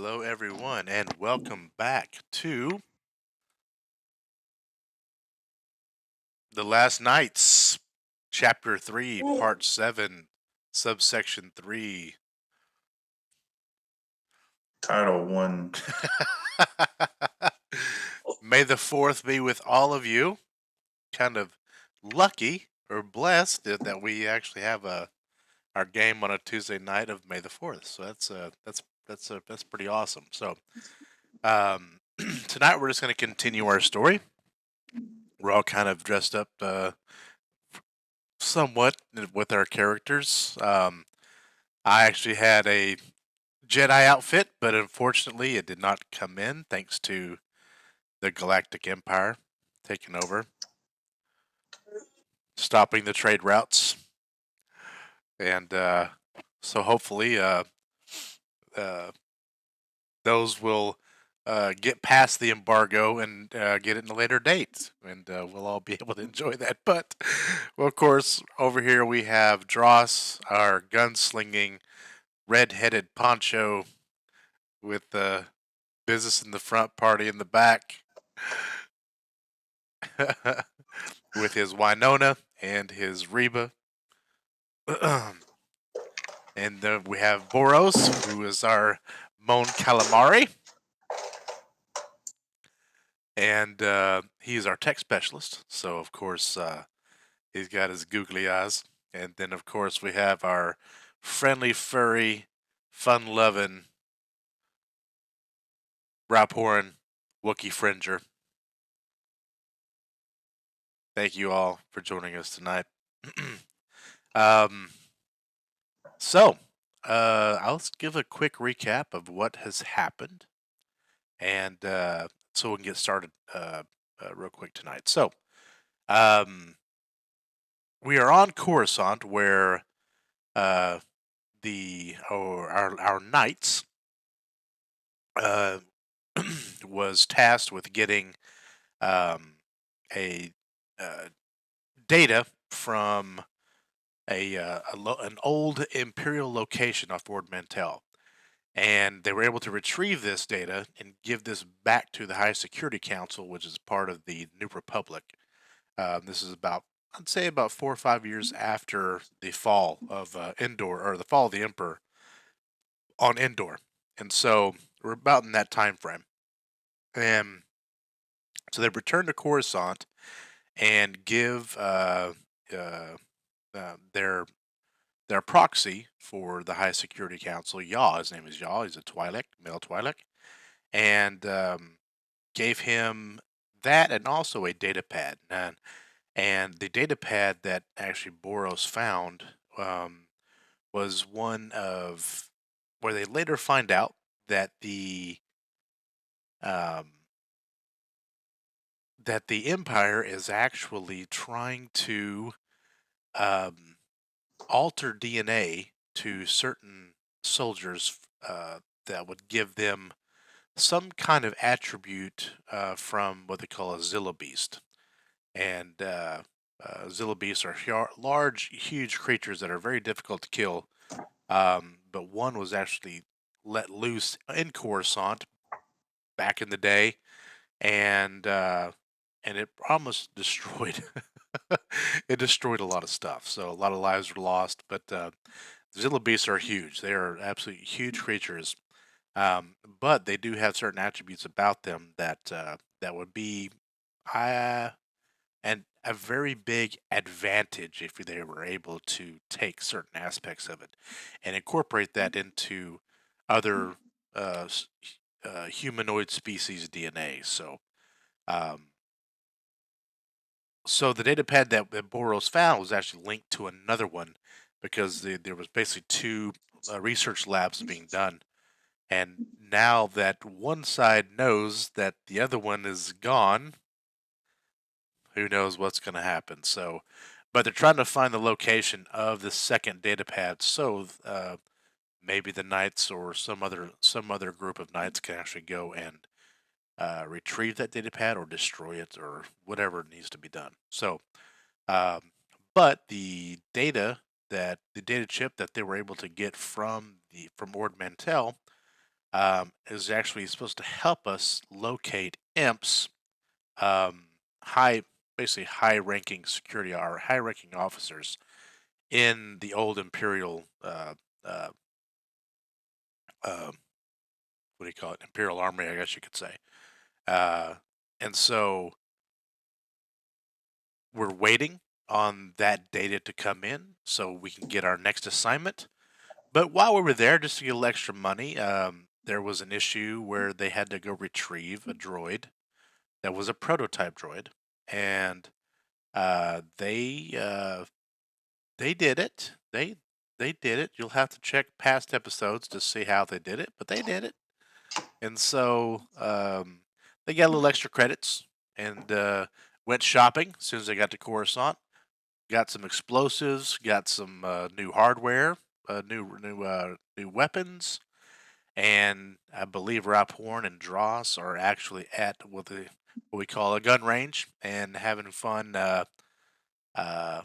Hello, everyone, and welcome back to The Last Nights, Chapter 3, Part 7, Subsection 3. Title one. May the 4th be with all of you. Kind of lucky or blessed that we actually have our game on a Tuesday night of May the 4th. So that's pretty awesome. So tonight we're just going to continue our story. We're all kind of dressed up somewhat with our characters. I actually had a Jedi outfit, but unfortunately it did not come in thanks to the Galactic Empire taking over, stopping the trade routes. And so hopefully uh, those will get past the embargo and get it in a later date. And we'll all be able to enjoy that. But, well, of course, over here we have Dross, our gunslinging, red-headed poncho with the business in the front, party in the back, with his Winona and his Reba. And then we have Boros, who is our Mon Calamari. And he's our tech specialist. So, of course, he's got his googly eyes. And then, of course, we have our friendly, furry, fun-loving, rap-horn Wookiee Fringer. Thank you all for joining us tonight. So, I'll give a quick recap of what has happened, and so we can get started real quick tonight. So, we are on Coruscant, where our knights was tasked with getting a data from an old Imperial location off Fort Mantell. And they were able to retrieve this data and give this back to the High Security Council, which is part of the New Republic. This is I'd say about 4 or 5 years after the fall of Endor, or the fall of the Emperor on Endor. And so we're about in that time frame. And so they return to Coruscant and give their proxy for the High Security Council, Yaw. His name is Yaw. He's a Twi'lek, male Twi'lek, and gave him that and also a datapad. And the datapad that actually Boros found was one of where they later find out that um, the Empire is actually trying to alter DNA to certain soldiers that would give them some kind of attribute from what they call a Zilla Beast. And Zilla Beasts are large, huge creatures that are very difficult to kill. But one was actually let loose in Coruscant back in the day, and it almost destroyed. It destroyed a lot of stuff, so a lot of lives were lost. But Zilla Beasts are huge; they are absolutely huge creatures. But they do have certain attributes about them that would be and a very big advantage if they were able to take certain aspects of it and incorporate that into other uh, humanoid species DNA. Um, so the datapad that Boros found was actually linked to another one because there was basically two research labs being done. And now that one side knows that the other one is gone, who knows what's going to happen. So, but they're trying to find the location of the second datapad, so maybe the knights or some other group of knights can actually go and retrieve that datapad or destroy it or whatever needs to be done. So, um, but the data chip that they were able to get from Ord Mantell is actually supposed to help us locate imps, um, high, basically high-ranking security or high-ranking officers in the old Imperial, uh, um, what do you call it? Imperial Army, I guess you could say. Uh, and so we're waiting on that data to come in so we can get our next assignment. But while we were there, just to get a little extra money, there was an issue where they had to go retrieve a droid that was a prototype droid, and they did it. They did it. You'll have to check past episodes to see how they did it, but they did it. And so they got a little extra credits and went shopping as soon as they got to Coruscant. Got some explosives, got some new hardware, new weapons, and I believe Raphorn and Dross are actually at what we call a gun range and having fun uh, uh,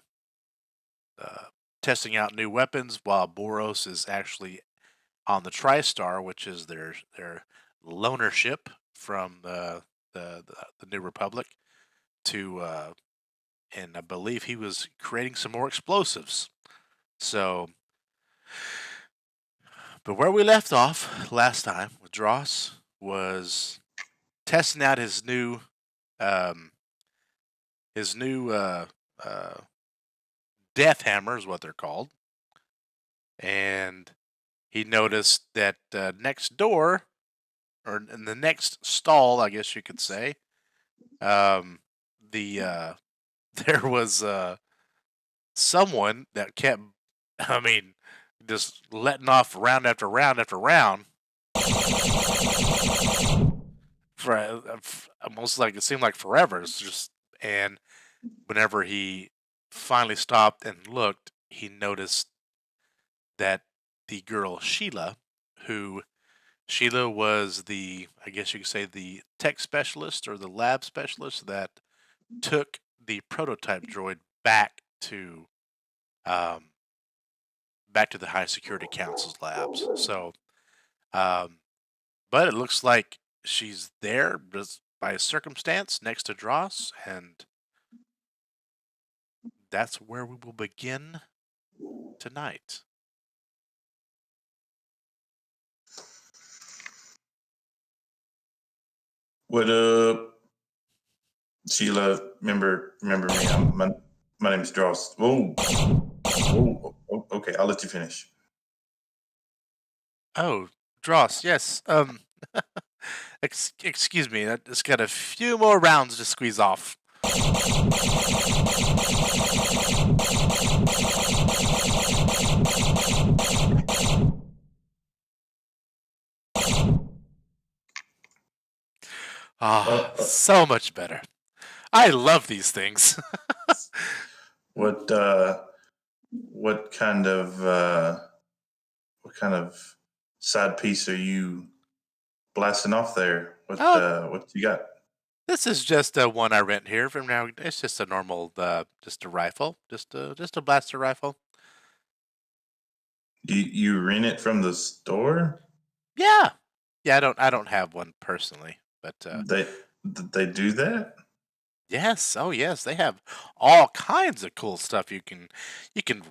testing out new weapons, while Boros is actually on the TriStar, which is their loaner ship from the New Republic to and I believe he was creating some more explosives. So, but where we left off last time with Dross was testing out um, his new uh, death hammer is what they're called, and he noticed that next door or in the next stall, I guess you could say, um, the there was someone that kept, I mean, just letting off round after round after round for almost like it seemed like forever. It's just and whenever he finally stopped and looked, he noticed that the girl who Sheila was the, I guess you could say, the tech specialist or the lab specialist that took the prototype droid um, back to the High Security Council's labs. So, um, but it looks like she's there just by circumstance next to Dross, and that's where we will begin tonight. What up, Sheila? Remember me? My name is Dross. Okay, I'll let you finish. Oh, Dross, yes. Excuse me. I just got a few more rounds to squeeze off. Uh, Ah, uh, so much better. I love these things. what uh, what kind of what kind of side piece are you blasting off there? Oh, What you got? this is just a one I rent here from now. It's just a normal, just a rifle, just a blaster rifle. You rent it from the store? Yeah, yeah. I don't have one personally, but They do that? yes, oh yes, they have all kinds of cool stuff you can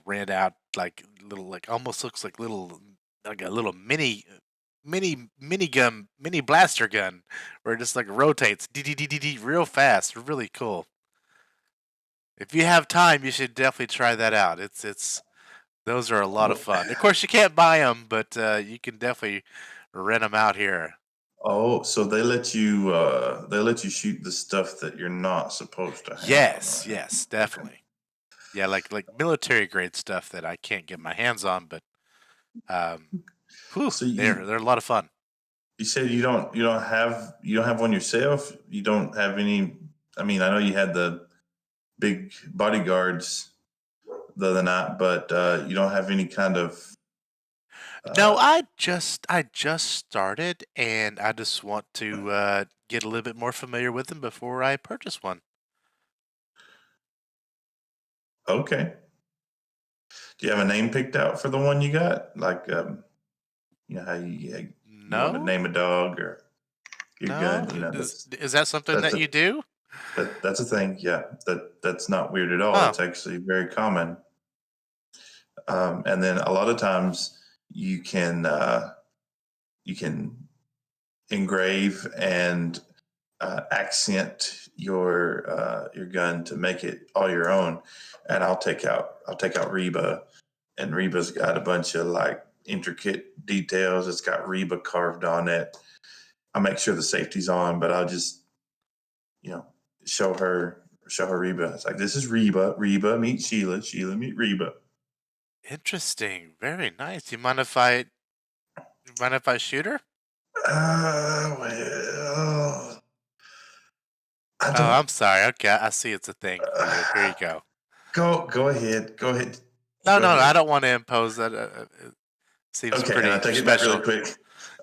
rent out like little like almost looks like little like a little mini gun mini blaster gun where it just like rotates real fast, really cool. If you have time, you should definitely try that out. It's those are a lot of What? fun. Of course, you can't buy them, but you can definitely rent them out here. Oh, so they let you shoot the stuff that you're not supposed to have, Yes, right? yes, Okay. definitely. Yeah, like military grade stuff that I can't get my hands on, but um, whew, So they're a lot of fun. you said you don't have one yourself. You don't have any. I mean, I know you had the big bodyguards the other night, but you don't have any kind of. No, Uh, I just started, and I just want to get a little bit more familiar with them before I purchase one. okay. Do you have a name picked out for the one you got? Like, you know how you you want to No, name a dog or your no. gun. Is that something That's that a you do? that's a thing. Yeah, that's not weird at all. Huh. It's actually very common. And then a lot of times you can you can engrave and accent your gun to make it all your own. And I'll take out Reba, and Reba's got a bunch of like intricate details. It's got Reba carved on it. I make sure the safety's on, but I'll just you know show her Reba. It's like this is Reba. Reba meet Sheila. Sheila meet Reba. Interesting. Very nice. You mind if I shoot her? Well, I Oh, don't. I'm sorry. Okay, I see it's a thing for you. Here you go. Go ahead. Go ahead. No, Go no, no, I ahead. don't want to impose that. It seems Okay, and I pretty take it back really special. quick.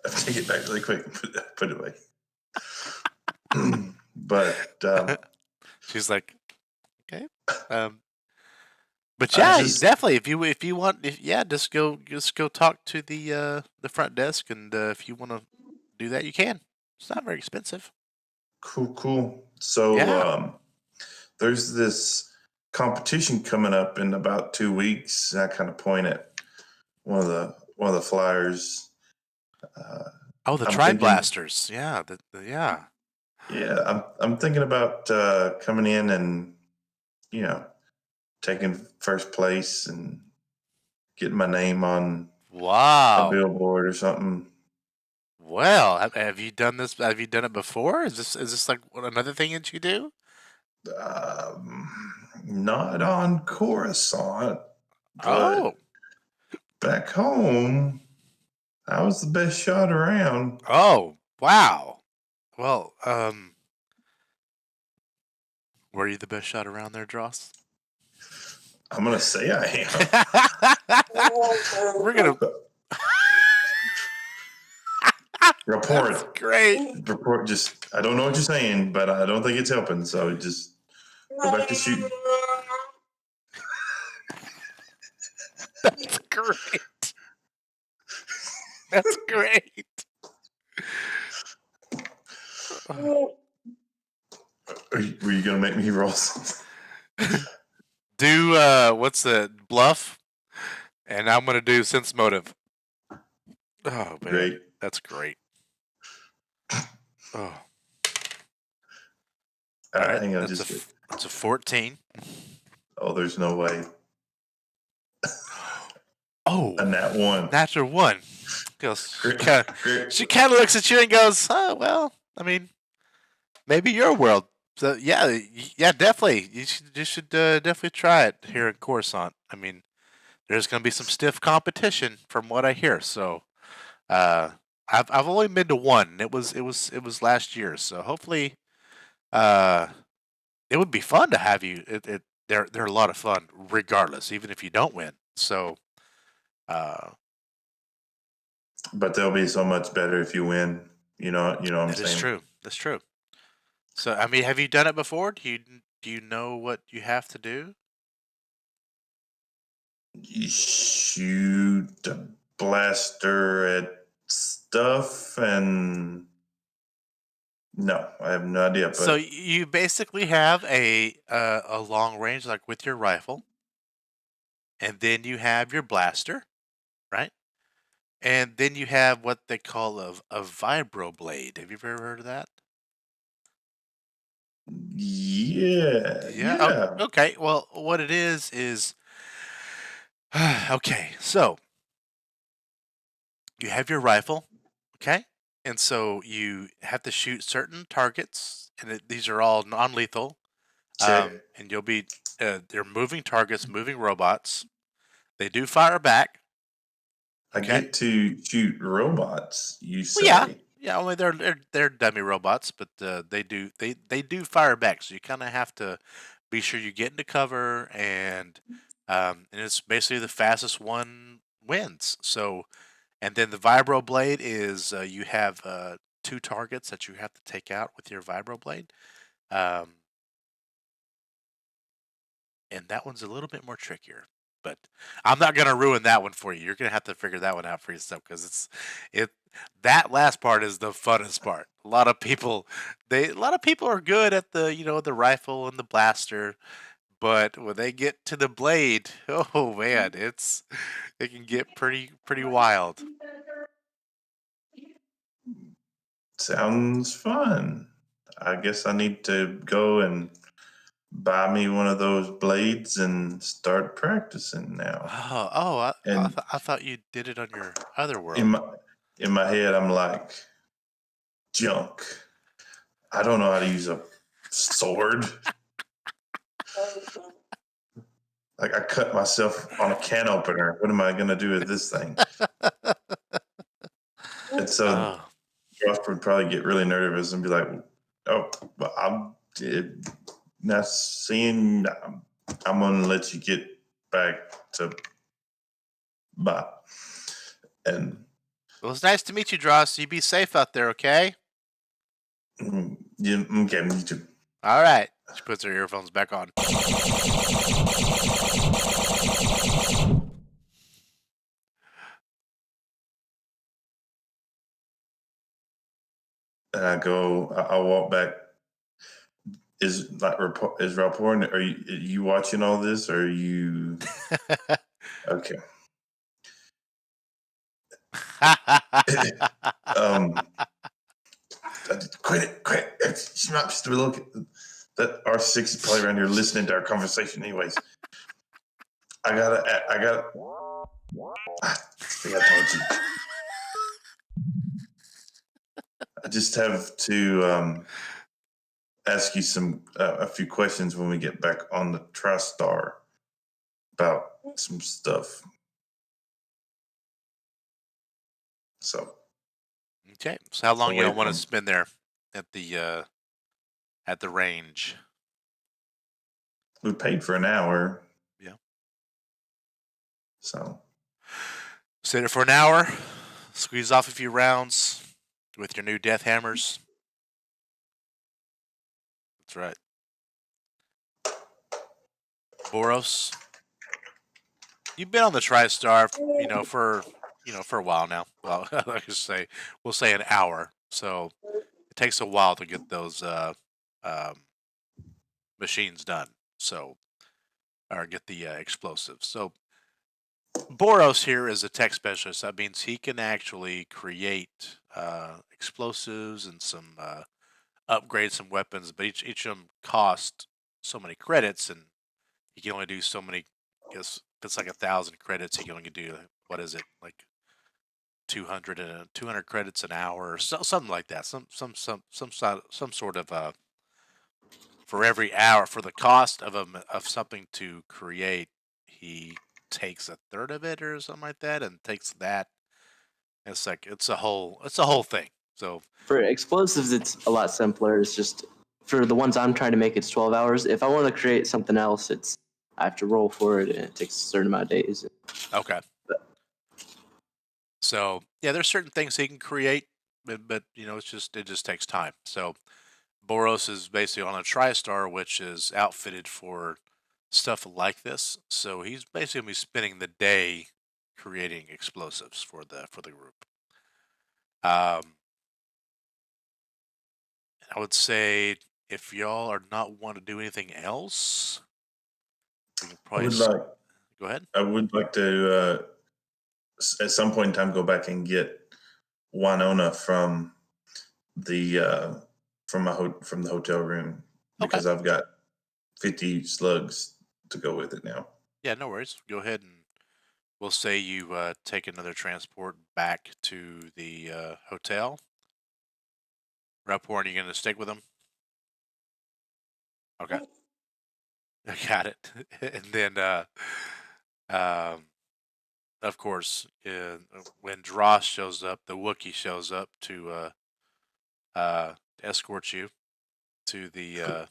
I take it back really quick. Put it away. But She's like, okay. Um, but I yeah, just definitely. If you want, yeah, just go talk to the front desk, and if you want to do that, you can. It's not very expensive. cool. So Yeah. there's this competition coming up in about 2 weeks. I kind of point at one of the flyers. Uh, Oh, the I'm Tri thinking, Blasters. Yeah. Yeah. yeah, I'm thinking about coming in and you know taking first place and getting my name on a Wow. billboard or something. Well, have you done this? Have you done it before? Is this like another thing that you do? Not on Coruscant, but Oh. back home, I was the best shot around. Oh. Wow. Well, were you the best shot around there, Dross? I'm gonna say I am. We're gonna. That's Report, great. report. Just I don't know what you're saying, but I don't think it's helping. So just go back to shooting. That's great. That's great. Were you gonna make me roll something? Do what's the bluff? And I'm gonna do sense motive. Oh man, Great. that's great. Oh, All all right, right. hang on, just That's a 14. oh, there's no way. Oh, A nat one. natural one. Goes, Great, great. she kind of looks at you and goes, "Oh well, I mean, maybe your world." So yeah, yeah, definitely. You should definitely try it here in Coruscant. I mean, there's going to be some stiff competition from what I hear. So, uh, I've only been to one. And it was last year. So hopefully, uh, it would be fun to have you. They're a lot of fun, regardless, even if you don't win. So, uh, But they'll be so much better if you win. You know what I'm that is saying? true. That's true. So, I mean, have you done it before? Do you know what you have to do? You shoot a blaster at stuff, and no, I have no idea. So But you basically have a long range, like with your rifle, and then you have your blaster, right? And then you have what they call a vibro blade. Have you ever heard of that? yeah, Yeah. Oh, yeah. okay. Well, what it is okay. So you have your rifle, okay, and so you have to shoot certain targets, and these are all non-lethal. Check. And you'll be they're moving targets, moving robots. They do fire back. I Okay. get to shoot robots. You Well, yeah, say? yeah. Only they're dummy robots, but they do fire back. So you kind of have to be sure you get into cover, and it's basically the fastest one wins. So and then the vibro blade is you have two targets that you have to take out with your vibro blade. Um, and that one's a little bit more trickier. But I'm not gonna ruin that one for you. You're gonna have to figure that one out for yourself because it. That last part is the funnest part. A lot of people are good at the rifle and the blaster, but when they get to the blade, oh man, it can get pretty wild. Sounds fun. I guess I need to go and buy me one of those blades and start practicing now. Oh, And I thought you did it on your other in world. my in my head, I'm like, junk. I don't know how to use a sword. Like I cut myself on a can opener. What am I going to do with this thing? And so Oh, Josh would probably get really nervous and be like, "Oh, well, not seeing. I'm going to let you get back to bye." And well, it's nice to meet you, Dross. You be safe out there, okay? yeah, okay, me too. All right. She puts her earphones back on. And I go. I walk back. Is rapport? Are you watching all this? Or are you okay? um, quit it, quit it. She's not just looking. That R6 is probably around here listening to our conversation, anyways. I gotta. See, I told you. I just have to ask you a few questions when we get back on the TriStar about some stuff. So Okay. So how I'll long y'all wait want to on. spend there at the range? We paid for an hour, Yeah. so Sit there for an hour. Squeeze off a few rounds with your new death hammers. That's right. Boros, you've been on the TriStar, for a while now. Well, like I say, we'll say an hour. So it takes a while to get those um, machines done. So or get the explosives. So Boros here is a tech specialist. That means he can actually create explosives and some upgrade some weapons, but each of them cost so many credits, and he can only do so many. Guess if it's like 1,000 credits, he can only do what is it like 200 credits an hour or something like that. Some sort of for every hour for the cost of something to create, he takes a third of it or something like that, and takes that. It's like it's a whole thing. So For explosives, it's a lot simpler. It's just for the ones I'm trying to make, it's 12 hours. If I want to create something else, I have to roll for it, and it takes a certain amount of days. okay, so yeah, there's certain things he can create, but it just takes time. So Boros is basically on a TriStar, which is outfitted for stuff like this. So he's basically gonna be spending the day creating explosives for the group. Um, I would say if y'all are not want to do anything else, we can I probably would like go ahead. I would like to at some point in time go back and get Winona the from the hotel room Okay. because I've got 50 slugs to go with it now. Yeah, no worries. Go ahead and we'll say you take another transport back to the hotel. Rapport, are you going to stick with them? Okay. I got it. And then, um, of course, when Dross shows up, the Wookiee shows up to escort you to the.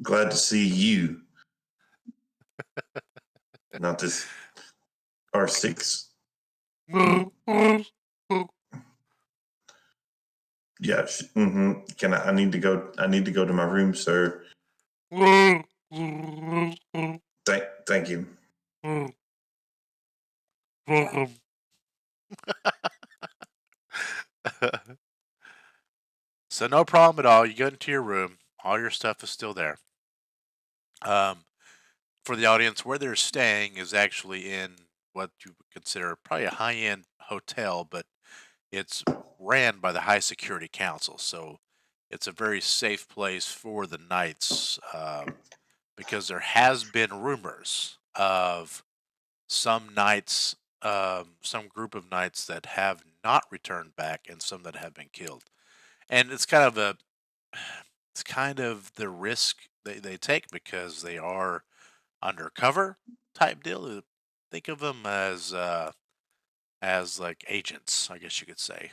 Glad to see you, not this R6. Yeah. Can I need to go. I need to go to my room, sir. Thank you. Welcome. So no problem at all. You go into your room. All your stuff is still there. For the audience, where they're staying is actually in what you would consider probably a high-end hotel, but it's ran by the High Security Council, so it's a very safe place for the knights because there has been rumors of some knights, some group of knights that have not returned back, and some that have been killed. And it's kind of the risk they take because they are undercover type deal. Think of them as like agents, I guess you could say,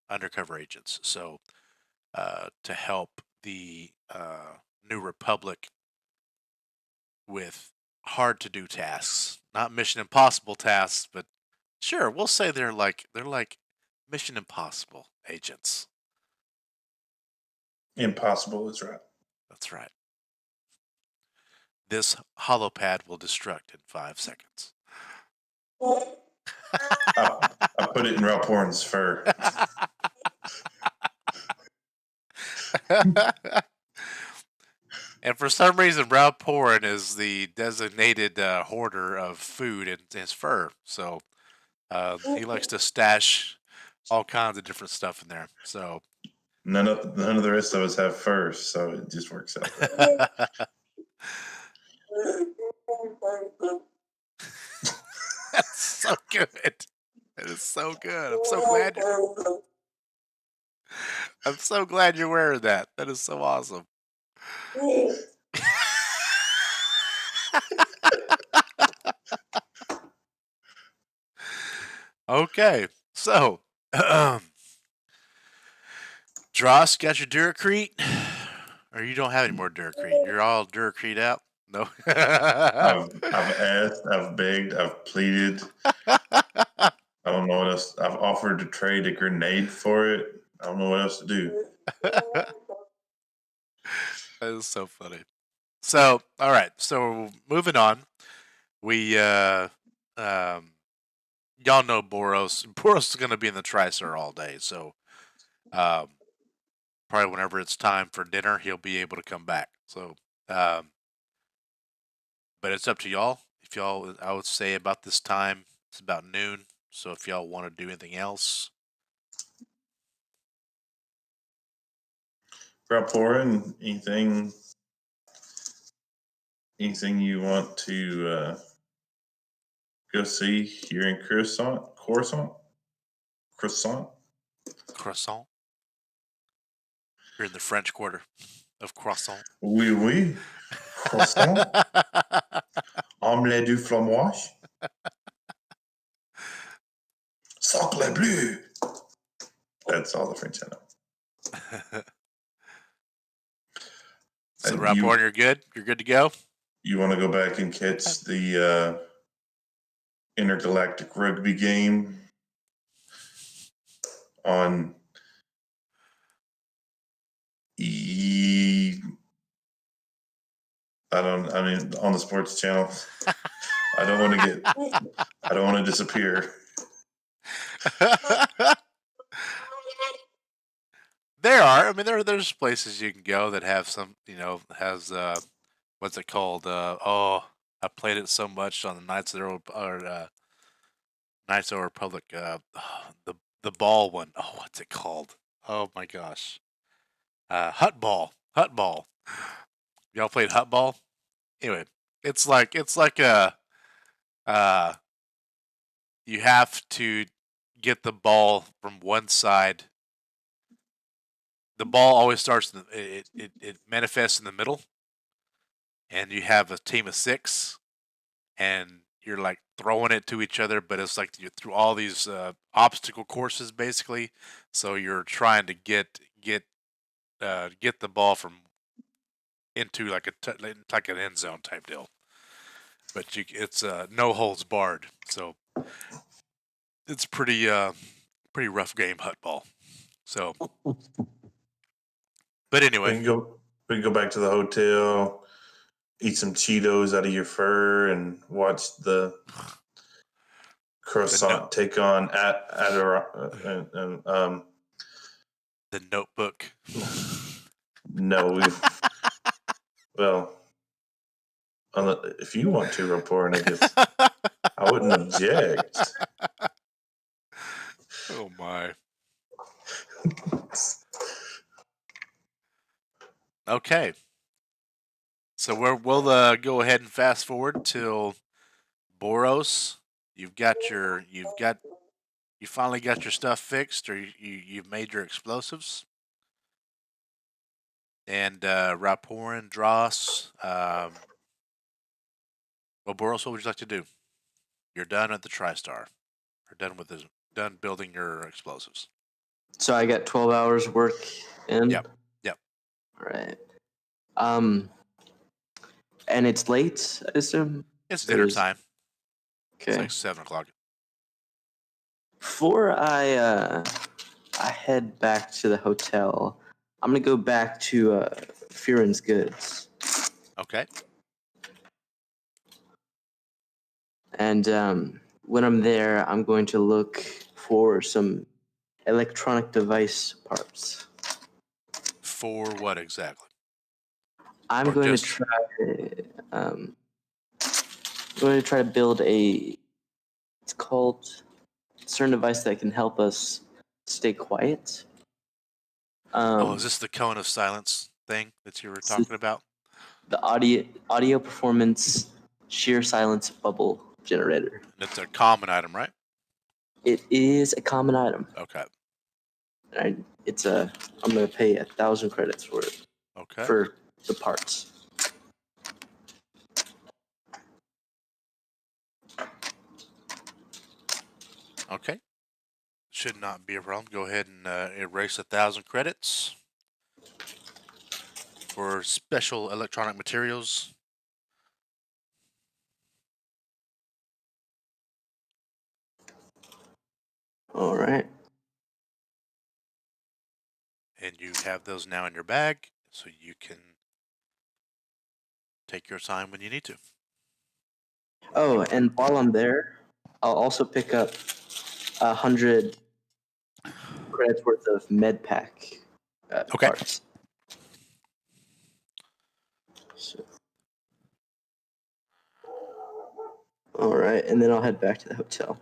undercover agents. So to help the New Republic with hard to do tasks, not Mission Impossible tasks, but sure, we'll say they're like Mission Impossible agents. Impossible is right. That's right. This holopad will destruct in 5 seconds. I put it in Ralphorn's fur. And for some reason, Ralph Porn is the designated hoarder of food in his fur. So he likes to stash all kinds of different stuff in there. So None of the rest of us have fur, so it just works out. that's so good. That is so good. I'm so glad you're wearing that. That is so awesome. Okay, so Dross, got your Duracrete? Or you don't have any more Duracrete? You're all Duracrete out? No. I've asked, I've begged, I've pleaded. I don't know what else. I've offered to trade a grenade for it. I don't know what else to do. That is so funny. So, all right. So, moving on. We, y'all know Boros. Boros is going to be in the Tricer all day. So, probably whenever it's time for dinner, he'll be able to come back. So, but it's up to y'all. If y'all, I would say about this time, it's about noon. So, if y'all want to do anything else, Ralphorn, anything you want to go see here in Coruscant? croissant. You're in the French Quarter of croissant. Oui, oui. Croissant. Omelette du fromage. Sacre bleu. That's all the French I know. So, Rapport, you're good? You're good to go? You want to go back and catch the intergalactic rugby game on on the sports channel. I don't want to disappear. There are. I mean, there's places you can go that have some, has what's it called? I played it so much on the Knights of the Republic. The ball one. Oh, what's it called? Oh my gosh. Hut ball. Hut ball. Y'all played hut ball? Anyway, it's like a you have to get the ball from one side. The ball always starts it manifests in the middle, and you have a team of 6, and you're like throwing it to each other, but it's like you're through all these obstacle courses basically. So you're trying to get the ball from into like like an end zone type deal. But it's no holds barred, so it's pretty rough game, hut ball. So, but anyway, we can go back to the hotel, eat some Cheetos out of your fur, and watch the croissant take on The Notebook. no, well, if you want to report, I guess I wouldn't object. Oh my. Okay. So we'll go ahead and fast forward till Boros. You finally got your stuff fixed, or you've made your explosives. And Raporin, Dross. Well, Boros, what would you like to do? You're done at the TriStar. You're done building your explosives. So I got 12 hours work in. Yep. All right. And it's late, I assume. It's dinner time. Okay. It's like 7 o'clock. Before I head back to the hotel, I'm gonna go back to Fearon's Goods. Okay. And when I'm there, I'm going to look for some electronic device parts. For what exactly? I'm going to try to build it's called a certain device that can help us stay quiet. Is this the cone of silence thing that you were talking about? The audio performance sheer silence bubble generator. And it's a common item, right? It is a common item. Okay. I'm gonna pay 1,000 credits for it. Okay. For the parts. Okay. Should not be a problem. Go ahead and erase 1,000 credits for special electronic materials. All right. And you have those now in your bag, so you can take your time when you need to. Oh, and while I'm there, I'll also pick up 100 credits worth of med pack parts. So. All right, and then I'll head back to the hotel.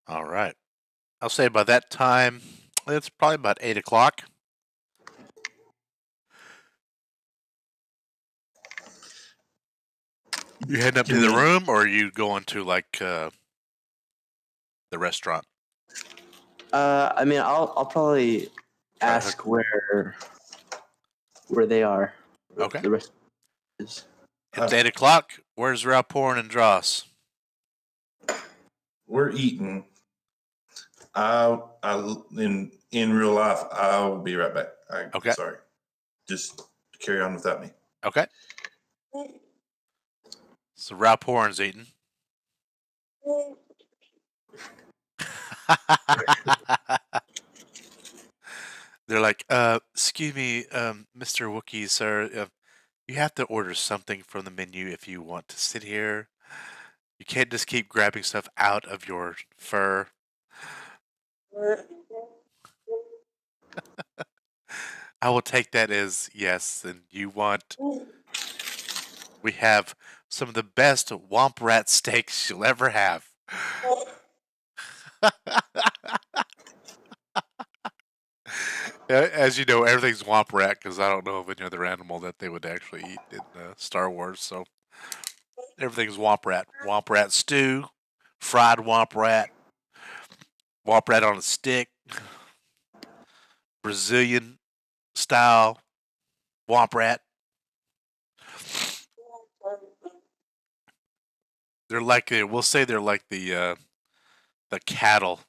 All right. I'll say by that time, it's probably about 8 o'clock. You heading up to the room, or are you going to like the restaurant? I mean, I'll probably ask where they are. Okay. The rest is. It's 8 o'clock. Where's Ralporn and Dross? We're eating. In real life, I'll be right back. Okay. Sorry. Just carry on without me. Okay. So Ralporn's eating. They're like, excuse me, Mr. Wookiee, sir. You have to order something from the menu if you want to sit here. You can't just keep grabbing stuff out of your fur. I will take that as yes, and you want... We have some of the best womp rat steaks you'll ever have. As you know, everything's womp rat because I don't know of any other animal that they would actually eat in Star Wars. So everything's womp rat. Womp rat stew, fried womp rat on a stick, Brazilian style womp rat. They're like we'll say they're like the cattle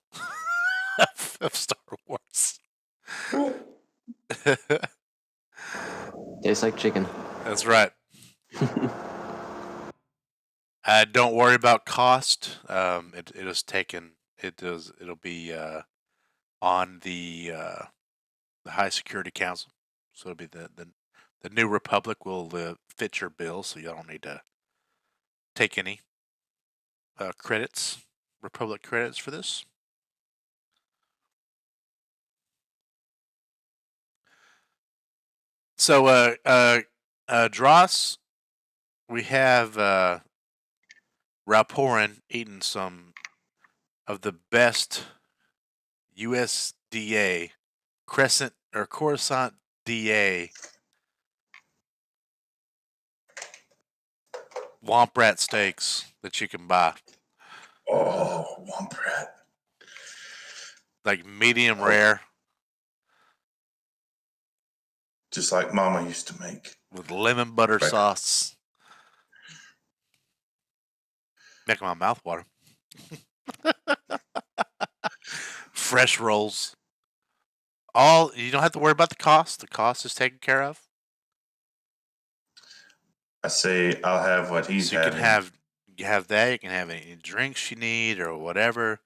of Star Wars. Tastes like chicken. That's right. Don't worry about cost. It is taken. It'll be on the High Security Council. So it'll be the New Republic will fit your bill, so you don't need to take any credits Republic credits for this. So, Dross, we have Ralporin eating some of the best USDA Coruscant DA Womp Rat steaks that you can buy. Oh, Womp Rat. Like medium rare. Just like Mama used to make. With lemon butter Right. sauce. Making my mouth water. Fresh rolls. You don't have to worry about the cost. The cost is taken care of. I say I'll have what he's So you having. you have that. You can have any drinks you need or whatever.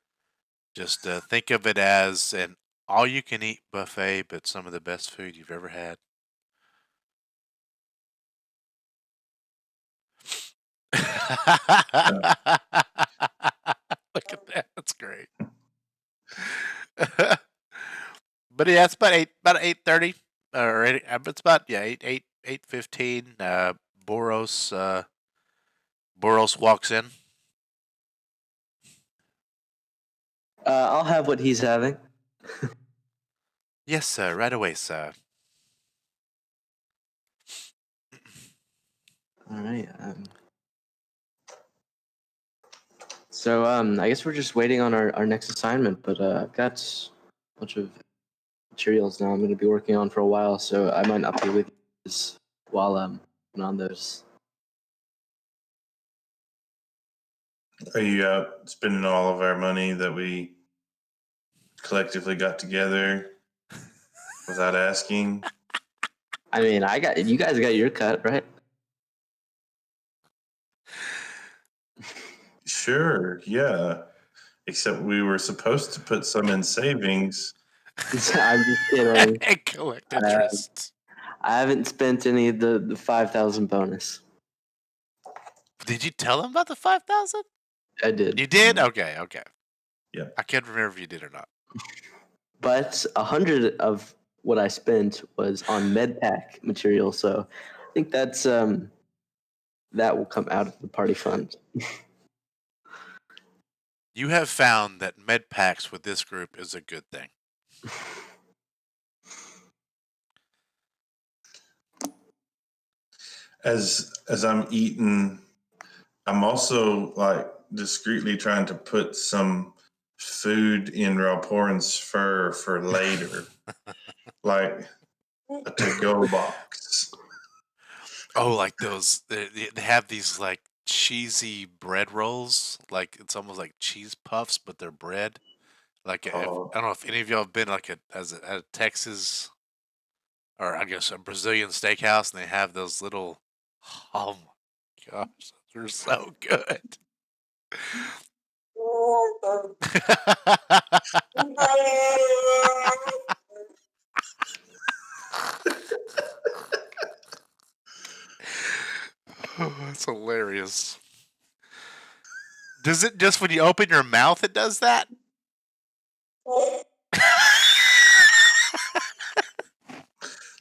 Just think of it as an all-you-can-eat buffet, but some of the best food you've ever had. Look at that. That's great. But yeah, it's about 8:30 or it's about 8:15. Boros walks in. I'll have what he's having. Yes, sir. Right away, sir. All right. So I guess we're just waiting on our next assignment, but I've got a bunch of materials now I'm going to be working on for a while, so I might not be with you while I'm on those. Are you out spending all of our money that we collectively got together without asking? I mean, you guys got your cut, right? Sure, yeah. Except we were supposed to put some in savings. I'm just kidding. And collect interest. I haven't spent any of the 5,000 bonus. Did you tell him about the 5,000? I did. You did? Okay. Yeah. I can't remember if you did or not. But 100 of what I spent was on MedPack material, so I think that's that will come out of the party fund. You have found that med packs with this group is a good thing. As I'm eating, I'm also like discreetly trying to put some food in Ralporin's fur for later, like a to-go box. Oh, like those. They have these like cheesy bread rolls. Like it's almost like cheese puffs, but they're bread. Like I don't know if any of y'all have been like at a Texas or I guess a Brazilian steakhouse, and they have those little. Oh my gosh, those are so good. Oh, that's hilarious. Does it just when you open your mouth it does that?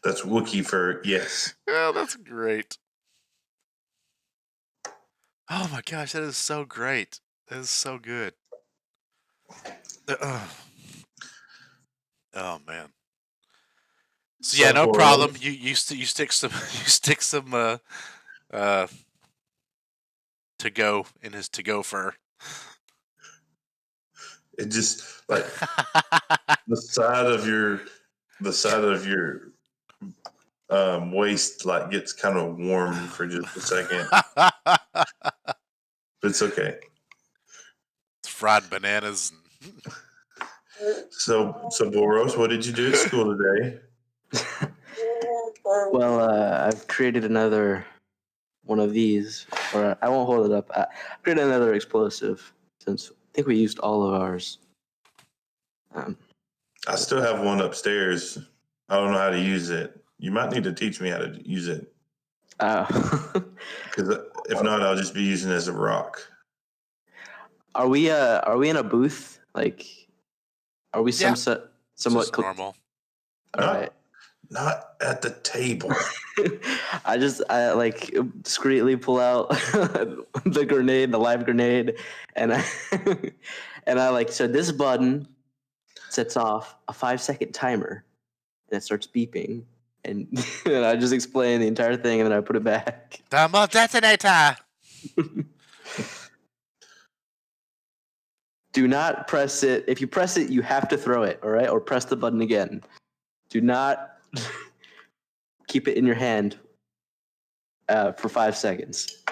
That's Wookiee for yes. Oh, that's great. Oh my gosh, that is so great. That is so good. Oh man. So yeah, no problem. You stick some to go in his to go fur. It just like the side of your waist like gets kind of warm for just a second. But it's okay. It's fried bananas. So Boros, what did you do at school today? Well, I've created another one of these, or I won't hold it up. I created another explosive since I think we used all of ours. I still have one upstairs. I don't know how to use it. You might need to teach me how to use it. Because if not, I'll just be using it as a rock. Are we in a booth? Like, are we Yeah. somewhat Just normal. All right. Not at the table. I like discreetly pull out the grenade, the live grenade, and I like, so this button sets off a 5-second timer and it starts beeping, and, and I just explain the entire thing and then I put it back. Thermal detonator. Do not press it. If you press it, you have to throw it, all right? Or press the button again. Do not keep it in your hand for 5 seconds.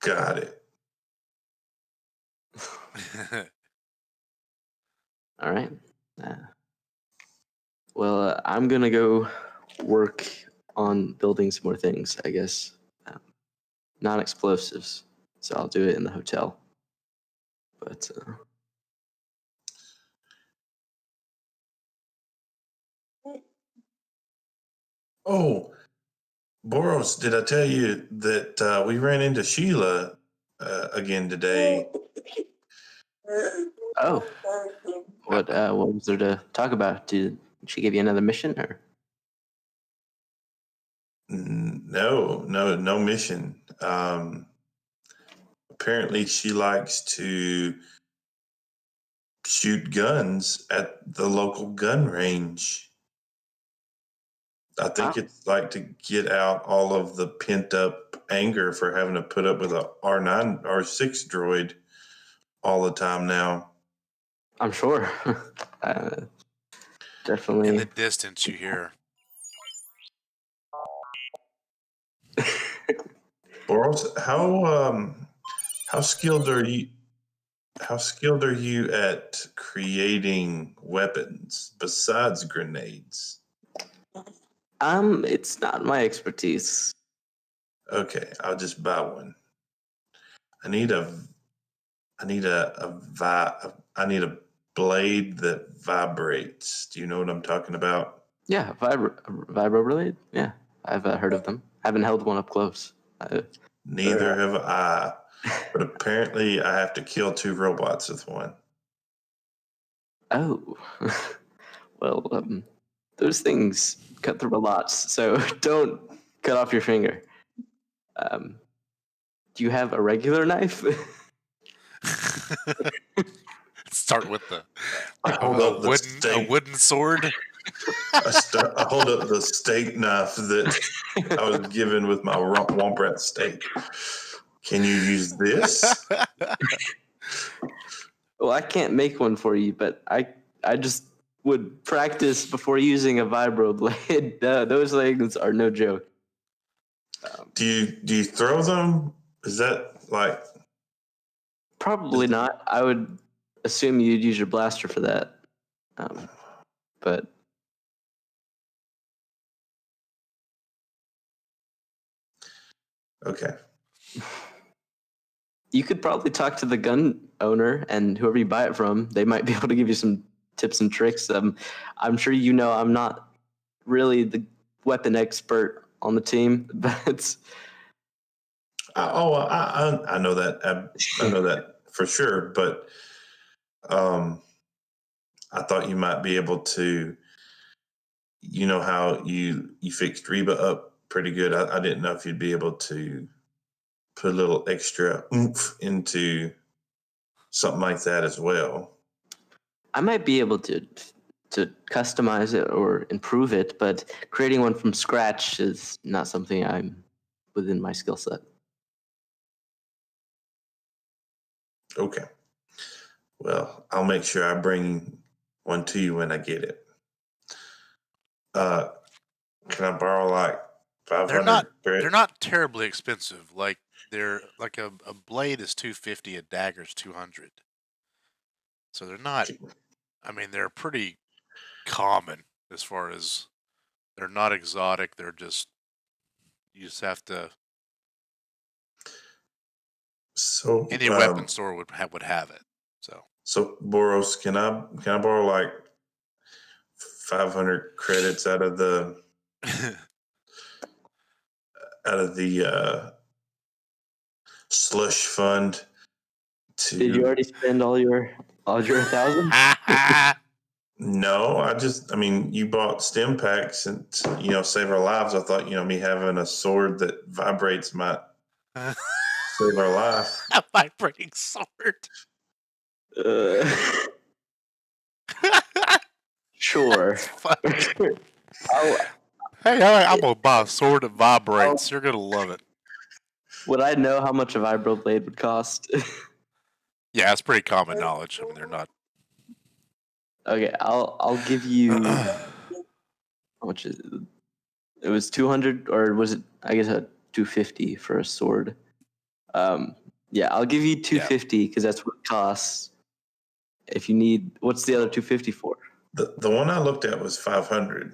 Got it. All right. Well, I'm going to go work on building some more things, I guess. Non-explosives. So I'll do it in the hotel. But Oh, Boros, did I tell you that we ran into Sheila again today? oh, what was there to talk about? Did she give you another mission, or? No mission. Apparently, she likes to shoot guns at the local gun range. I think it's like to get out all of the pent up anger for having to put up with a R9, R6 droid all the time now. I'm sure. Definitely. In the distance, you hear. Boros, how skilled are you? How skilled are you at creating weapons besides grenades? It's not my expertise. Okay, I'll just buy one. I need a blade that vibrates. Do you know what I'm talking about? Yeah, vibro blade. Yeah, I've heard of them. Haven't held one up close. Neither have I. But apparently, I have to kill 2 robots with one. Oh, well, those things cut through a lot, so don't cut off your finger. Do you have a regular knife? Start with a wooden sword. I hold up the steak knife that I was given with my womp rat steak. Can you use this? Well, I can't make one for you, but I just would practice before using a vibro blade. Those things are no joke. Do you throw them? Is that like? Probably not. I would assume you'd use your blaster for that. But Okay. You could probably talk to the gun owner and whoever you buy it from. They might be able to give you some tips and tricks. I'm sure you know I'm not really the weapon expert on the team, but I know that. I know that for sure. But I thought you might be able to. You know how you fixed Reba up pretty good. I didn't know if you'd be able to put a little extra oomph into something like that as well. I might be able to customize it or improve it, but creating one from scratch is not something I'm within my skill set. Okay. Well, I'll make sure I bring one to you when I get it. Can I borrow like 500? They're not terribly expensive. Like they're like a blade is $250, a dagger's $200. So they're not. I mean, they're pretty common as far as they're not exotic. They're just you just have to. So Any weapon store would have it. So Boros, can I borrow like 500 credits out of the slush fund Did you already spend all your 1,000? No, I mean, you bought stim packs and, save our lives. I thought, me having a sword that vibrates might save our life. A vibrating sword. Sure. Hey, I'm gonna buy a sword that vibrates. You're gonna love it. Would I know how much a vibroblade would cost? Yeah, it's pretty common knowledge. I mean, they're not. Okay, I'll give you. How much is it? It was 200, or was it? I guess 250 for a sword. Yeah, I'll give you 250 because that's what it costs. If you need, what's the other 250 for? The one I looked at was 500.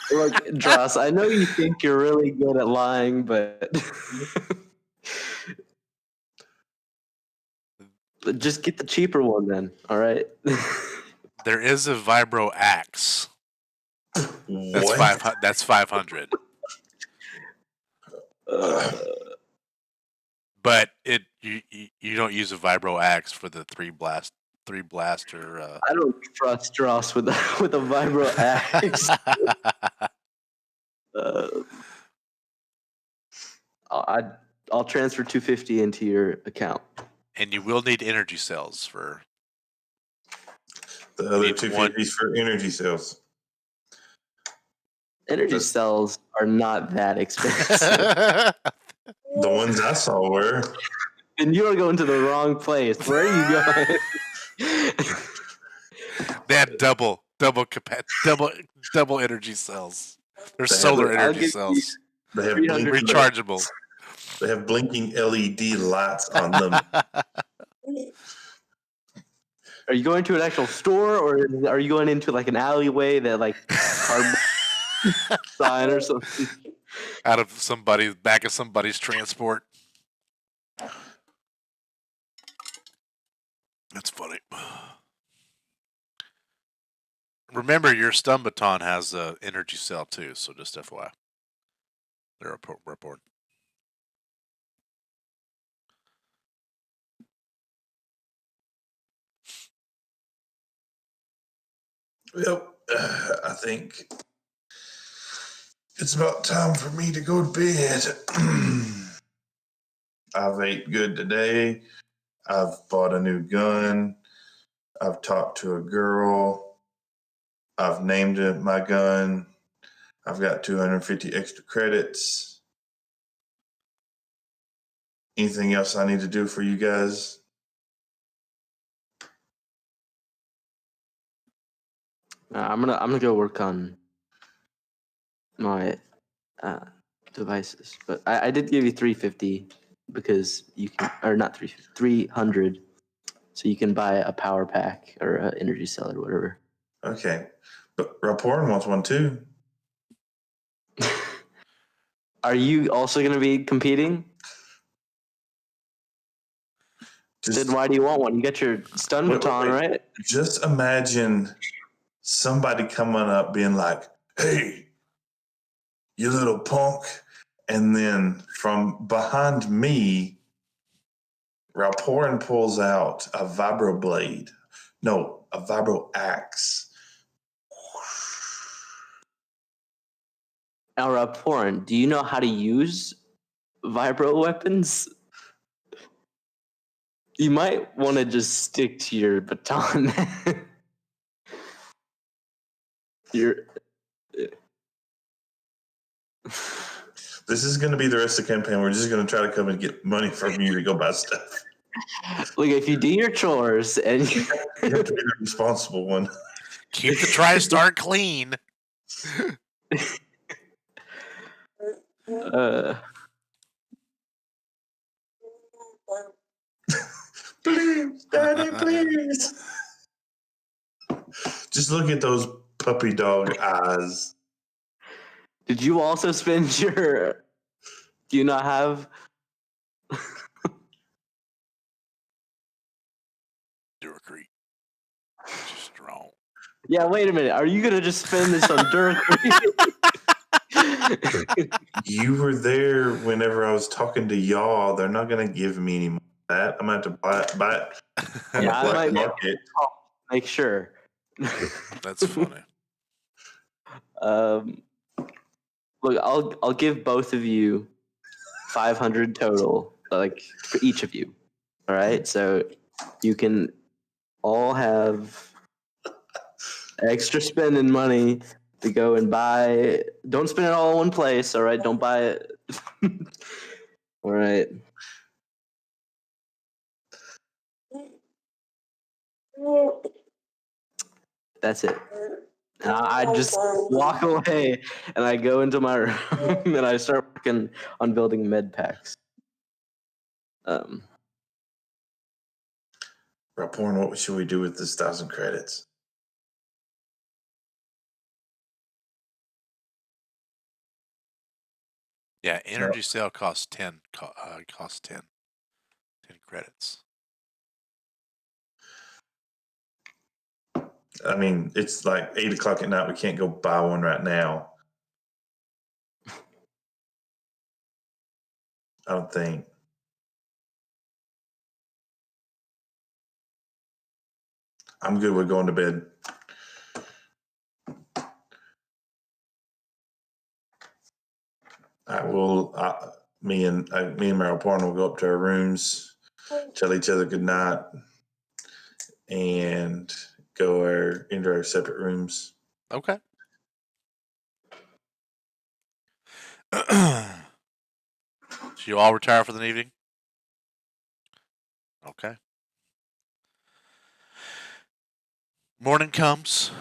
Look, Dross, I know you think you're really good at lying, but just get the cheaper one then. All right. There is a vibro axe. What? That's 500. But you don't use a vibro axe for the three blaster. I don't trust Dross with a vibro axe. I'll transfer 250 into your account. And you will need energy cells for. The other 250 is for energy cells. Energy cells are not that expensive. The ones I saw were. And you are going to the wrong place. Where are you going? They have double energy cells. They're solar energy cells. They have rechargeable. They have blinking LED lights on them. Are you going to an actual store, or are you going into like an alleyway that like cardboard sign or something? Out of back of somebody's transport. That's funny. Remember, your stun baton has an energy cell too, so just FYI. They're report. Yep, I think it's about time for me to go to bed. I've ate good today. I've bought a new gun. I've talked to a girl. I've named it my gun. I've got 250 extra credits. Anything else I need to do for you guys? I'm gonna go work on my devices, but I did give you 350 because you can, or not 350, 300, so you can buy a power pack or an energy cell or whatever. Okay, but Raporn wants one too. Are you also gonna be competing? Then why do you want one? You got your stun baton, right? Just imagine somebody coming up being like, "Hey, you little punk," and then from behind me, Ralporin pulls out a vibro axe. Now, Raporin, do you know how to use vibro weapons? You might want to just stick to your baton. This is going to be the rest of the campaign. We're just going to try to come and get money from you to go buy stuff. Look, if you do your chores and you have to be the responsible one. Keep the TriStar clean. Please, Daddy, please. Just look at those puppy dog eyes. Did you also spend your... Do you not have... Duracrete. Just strong. Yeah, wait a minute. Are you going to just spend this on Duracrete? You were there whenever I was talking to y'all. They're not going to give me any money. that. I'm gonna have to buy it on Yeah, the I black might market. make sure. That's funny. Look, I'll give both of you 500 total, like for each of you. All right, so you can all have extra spending money to go and buy. Don't spend it all in one place. All right, don't buy it. All right. That's it. And I just walk away and I go into my room and I start working on building med packs. Porn, what should we do with this 1,000 credits? Yeah, energy cell costs 10. Costs 10 credits. I mean, it's like 8 o'clock at night. We can't go buy one right now. I don't think. I'm good with going to bed. Me and Meryl Porn will go up to our rooms, tell each other good night, and go into our separate rooms. Okay. So you all retire for the evening? Okay. Morning comes.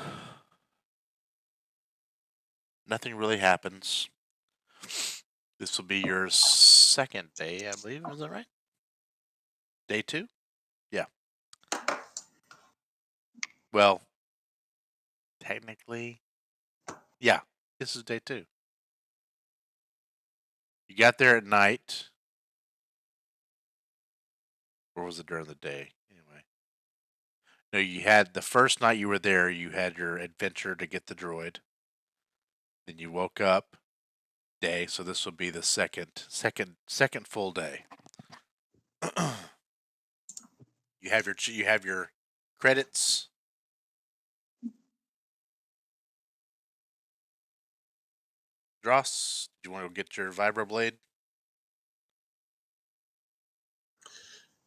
Nothing really happens. This will be your second day, I believe. Is that right? Day 2? Yeah. Well, technically, yeah. This is day 2. You got there at night. Or was it during the day? Anyway. No, you had the first night you were there, you had your adventure to get the droid. Then you woke up day, so this will be the second full day. You have your credits. Dross, do you want to go get your vibroblade?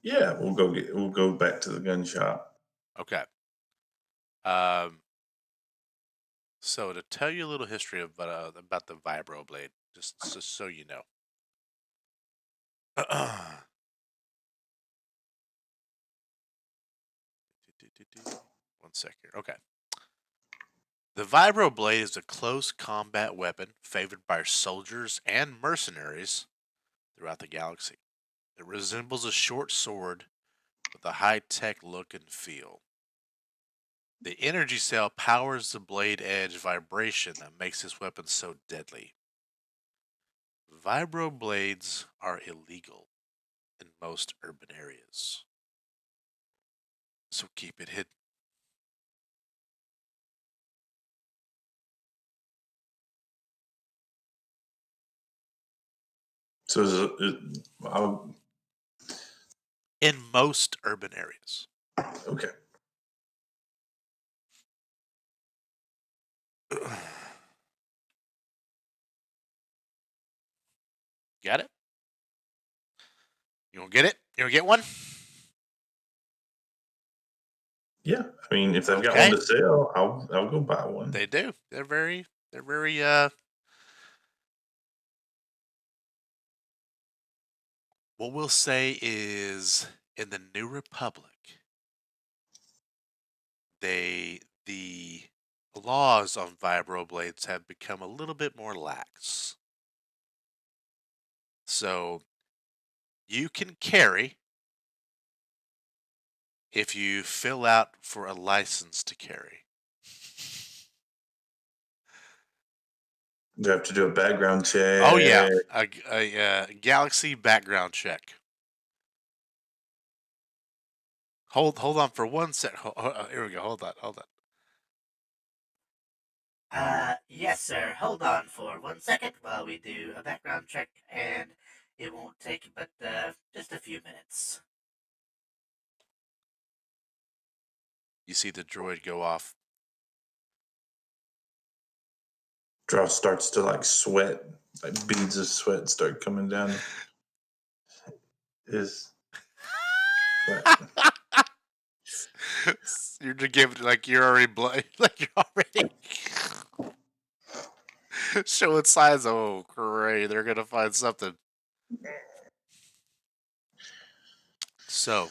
Yeah, we'll go back to the gun shop. Okay. So to tell you a little history about the vibroblade, just so you know. One sec here. Okay. The vibroblade is a close combat weapon favored by soldiers and mercenaries throughout the galaxy. It resembles a short sword with a high-tech look and feel. The energy cell powers the blade edge vibration that makes this weapon so deadly. Vibroblades are illegal in most urban areas, so keep it hidden. So In most urban areas. okay. Got it? You gonna get it? You gonna get one? Yeah, I mean, if they've got Okay. one to sell, I'll go buy one. They do. They're very what we'll say is in the New Republic, the laws on vibroblades have become a little bit more lax. So you can carry if you fill out for a license to carry. You have to do a background check. Oh yeah, a Galaxy background check. Hold on for 1 sec. Here we go. Hold on. Yes, sir. Hold on for 1 second while we do a background check, and it won't take but just a few minutes. you see the droid go off. Dross starts to like sweat, like beads of sweat start coming down his. You're just giving like you're already like you're already showing signs. Oh, great! They're gonna find something. So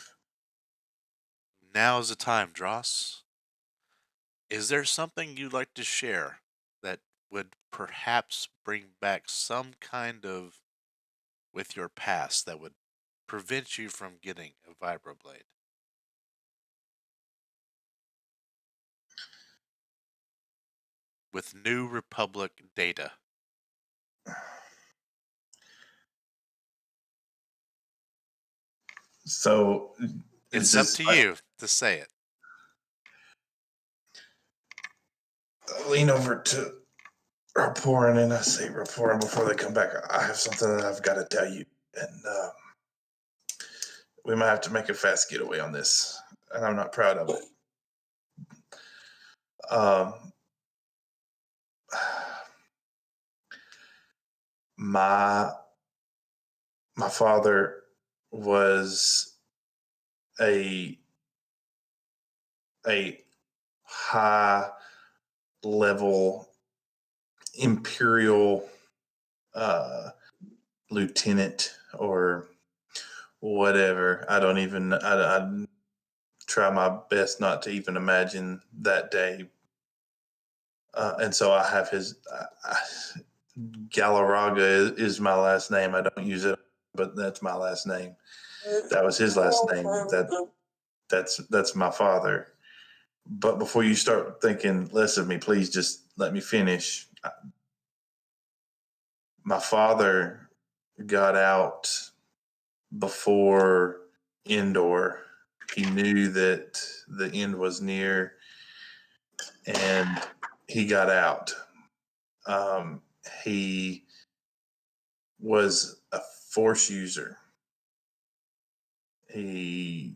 now's the time, Dross. Is there something you'd like to share that would perhaps bring back some kind of with your past that would prevent you from getting a vibroblade? With New Republic data. So It's is up this to you to say it. I lean over to Rapport and I say, Rapport, and before they come back, I have something that I've got to tell you. And we might have to make a fast getaway on this. And I'm not proud of it. My father was a high level imperial lieutenant or whatever. I don't even. I try my best not to even imagine that day. And so I have his. Galarraga is my last name. I don't use it, but that's my last name. That was his last name. That's my father. But before you start thinking less of me, please just let me finish. My father got out before Endor. He knew that the end was near, and he got out. He was a force user. He,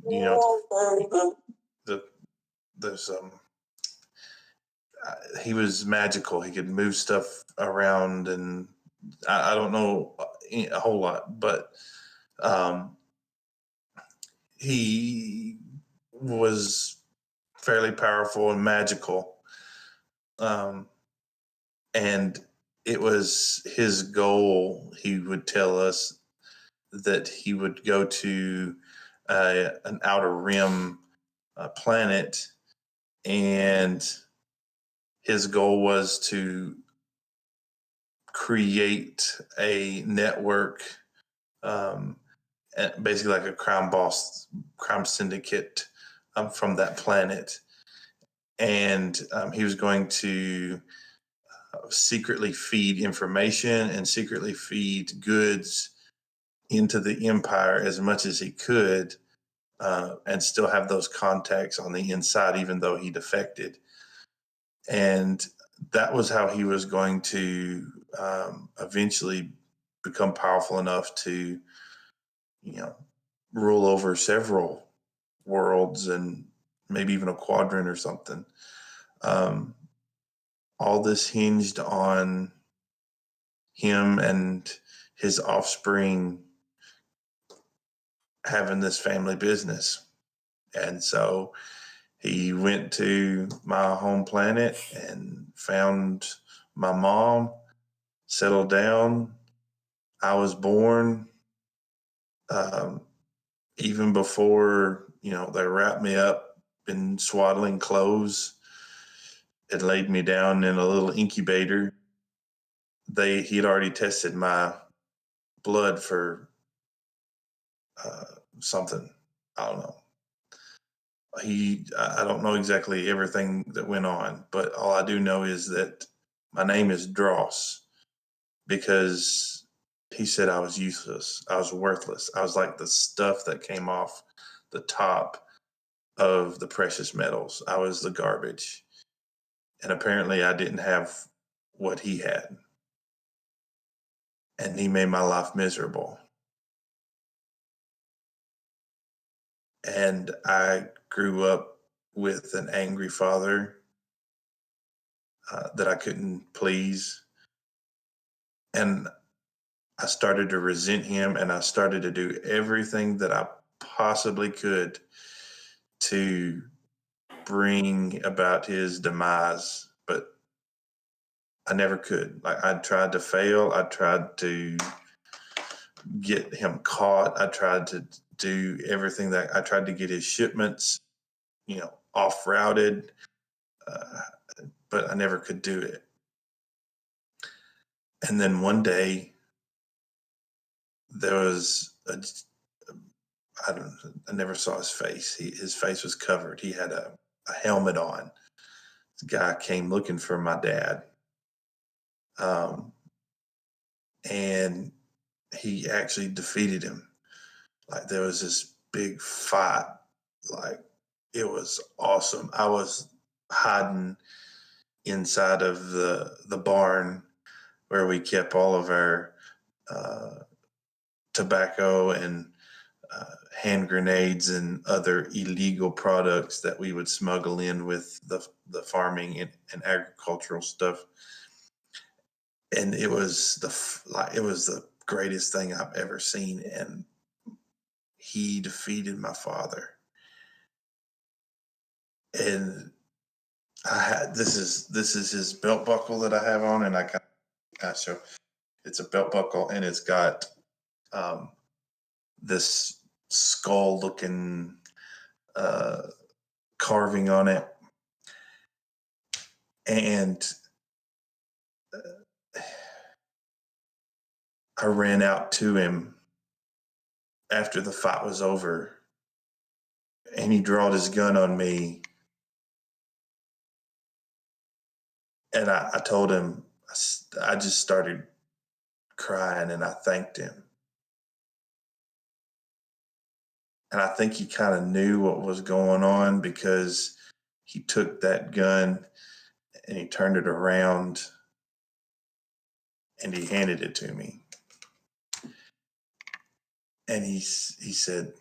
the there's he was magical. He could move stuff around, and I don't know a whole lot, but he was fairly powerful and magical. And it was his goal, he would tell us, that he would go to an outer rim planet, and his goal was to create a network, basically like a crime syndicate from that planet. And he was going to secretly feed information and secretly feed goods into the empire as much as he could, and still have those contacts on the inside, even though he defected. And that was how he was going to eventually become powerful enough to, rule over several worlds and maybe even a quadrant or something. All this hinged on him and his offspring having this family business. And so he went to my home planet and found my mom, settled down. I was born. Even before, they wrapped me up in swaddling clothes and laid me down in a little incubator, he'd already tested my blood for something. I don't know. I don't know exactly everything that went on, but all I do know is that my name is Dross because he said I was useless. I was worthless. I was like the stuff that came off the top of the precious metals. I was the garbage. And apparently I didn't have what he had. And he made my life miserable. And I grew up with an angry father that I couldn't please. And I started to resent him, and I started to do everything that I possibly could to bring about his demise, but I never could. Like, I tried to fail. I tried to get him caught. I tried to do everything that I tried to get his shipments, off routed, uh, but I never could do it. And then one day there was I never saw his face. His face was covered. He had a helmet on. This guy came looking for my dad. Um, and he actually defeated him. Like, there was this big fight. Like, it was awesome. I was hiding inside of the barn where we kept all of our uh, tobacco and hand grenades and other illegal products that we would smuggle in with the farming and agricultural stuff. And it was the greatest thing I've ever seen. And he defeated my father. And this is his belt buckle that I have on, and I show it's a belt buckle, and it's got this skull looking carving on it. And I ran out to him after the fight was over, and he drawed his gun on me. And I told him, I just started crying, and I thanked him. And I think he kind of knew what was going on, because he took that gun and he turned it around and he handed it to me. And he said,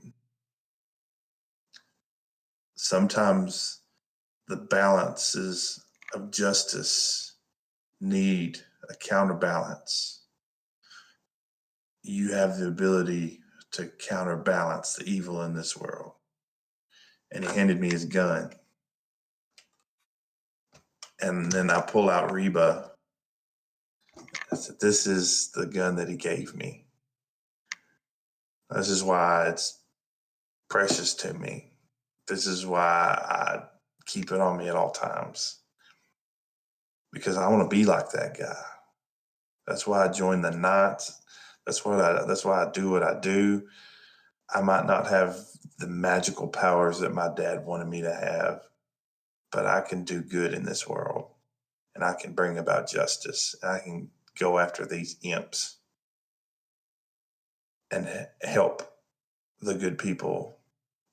sometimes the balances of justice need a counterbalance. You have the ability to counterbalance the evil in this world. And he handed me his gun. And then I pull out Reba. I said, this is the gun that he gave me. This is why it's precious to me. This is why I keep it on me at all times. Because I want to be like that guy. That's why I joined the Knights. That's why I do what I do. I might not have the magical powers that my dad wanted me to have, but I can do good in this world, and I can bring about justice. I can go after these imps and help the good people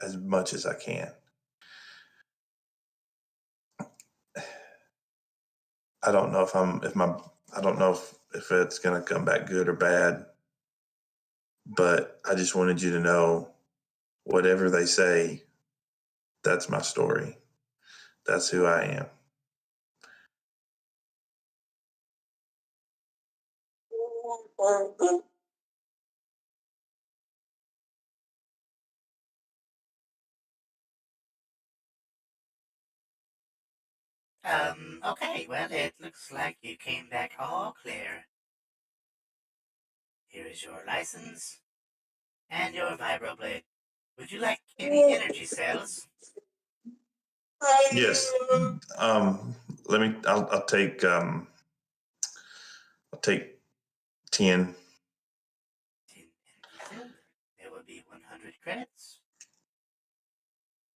as much as I can. I don't know if it's going to come back good or bad, but I just wanted you to know, whatever they say, that's my story. That's who I am. Okay, well, it looks like you came back all clear. Here is your license and your vibroblade. Would you like any energy cells? Yes. I'll take 10. 10 energy cells. There will be 100 credits.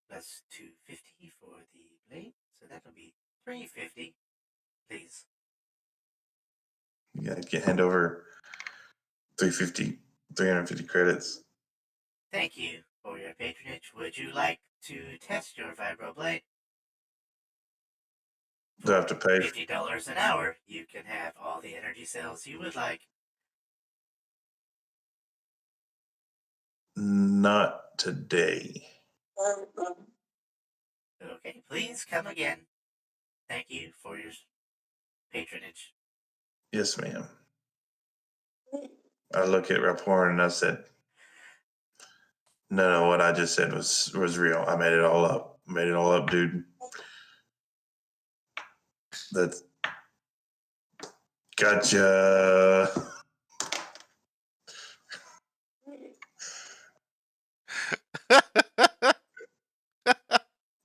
Plus 250 for the blade. So that'll be 350. Please. Yeah, hand over 350 credits. Thank you for your patronage. Would you like to test your vibroblade? Do I have to pay? $50 an hour, you can have all the energy cells you would like. Not today. Okay, please come again. Thank you for your patronage. Yes, ma'am. I look at Rapport and I said, no, what I just said was real. I made it all up. Made it all up, dude. That's gotcha.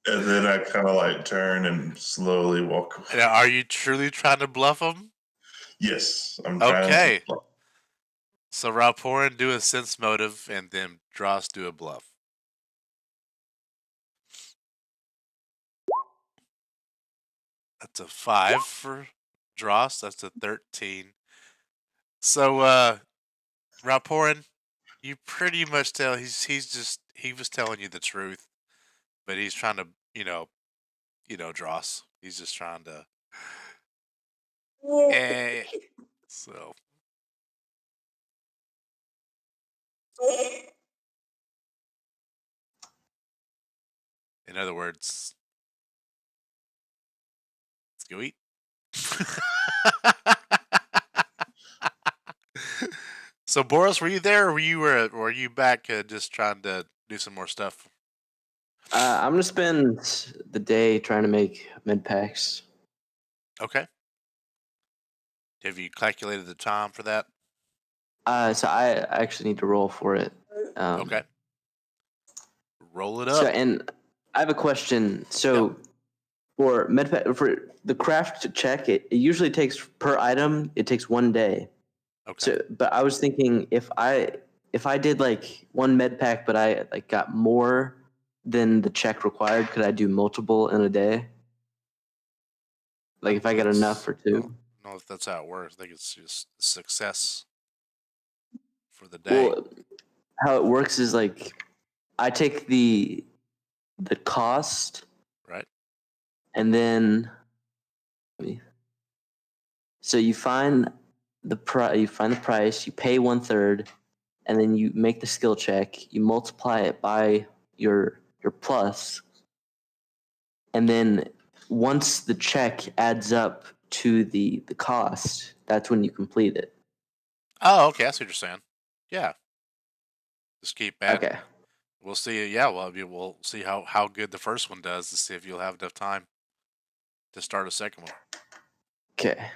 And then I kind of like turn and slowly walk away. Now, are you truly trying to bluff him? Yes, I'm trying Okay. to. So Ralporin do a sense motive, and then Dross do a bluff. That's a 5 for Dross. That's a 13. So Ralporin, you pretty much tell he was telling you the truth, but he's trying to Dross. He's just trying to. So in other words, let's go eat. So Boris, were you there, or were you back just trying to do some more stuff? I'm gonna spend the day trying to make med packs. Okay. Have you calculated the time for that? So I actually need to roll for it. Okay. Roll it So up. and I have a question. So for the craft check, it usually takes per item. It takes 1 day. Okay. So, but I was thinking if I did like one med pack, but I like got more than the check required, could I do multiple in a day? Like if I got enough for 2. I don't know if that's how it works. I think it's just success for the day. Well, how it works is like I take the cost, Right. and then so you find the price, you pay 1/3, and then you make the skill check. You multiply it by your plus, and then once the check adds up to the cost, that's when you complete it. Oh, okay. That's what you're saying. Yeah. Just keep adding. Okay. We'll see. Yeah. Well, we'll see how good the first one does to see if you'll have enough time to start a second one. Okay.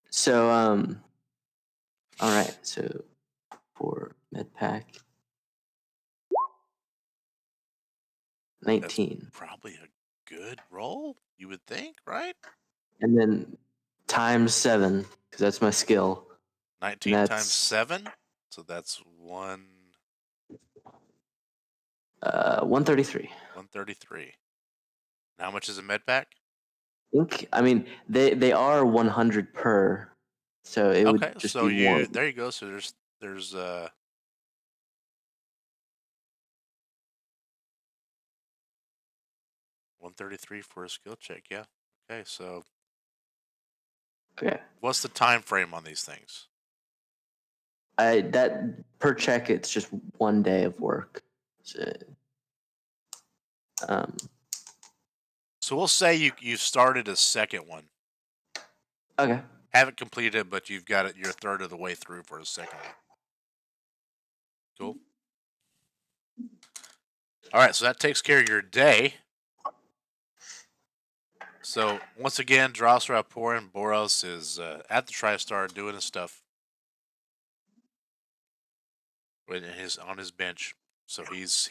So all right. So for med pack, 19. That's probably a good roll, you would think, right? And then times 7, because that's my skill. 19 That's times 7, so that's 133. 133. And how much is a med pack? I mean they are 100 per, so it Okay, would just so be one. there you go. So there's 133 for a skill check. Yeah. Okay, so Okay. what's the time frame on these things? That per check, it's just 1 day of work. So, So we'll say you started a second one. okay. Haven't completed it, but you've got it. You're a third of the way through for a second one. Cool. All right, so that takes care of your day. So once again, Dross Rapport and Boros is at the TriStar doing his stuff. On his bench. So he's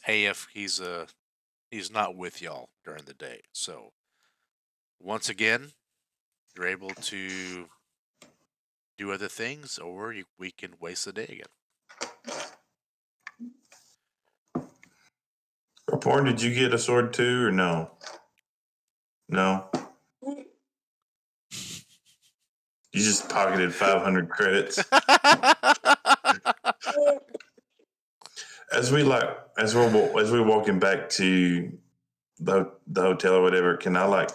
AF. He's not with y'all during the day. So once again, you're able to do other things, or we can waste the day again. Rapport, did you get a sword too, or no? No. You just pocketed 500 credits. As we're walking back to the hotel or whatever, can I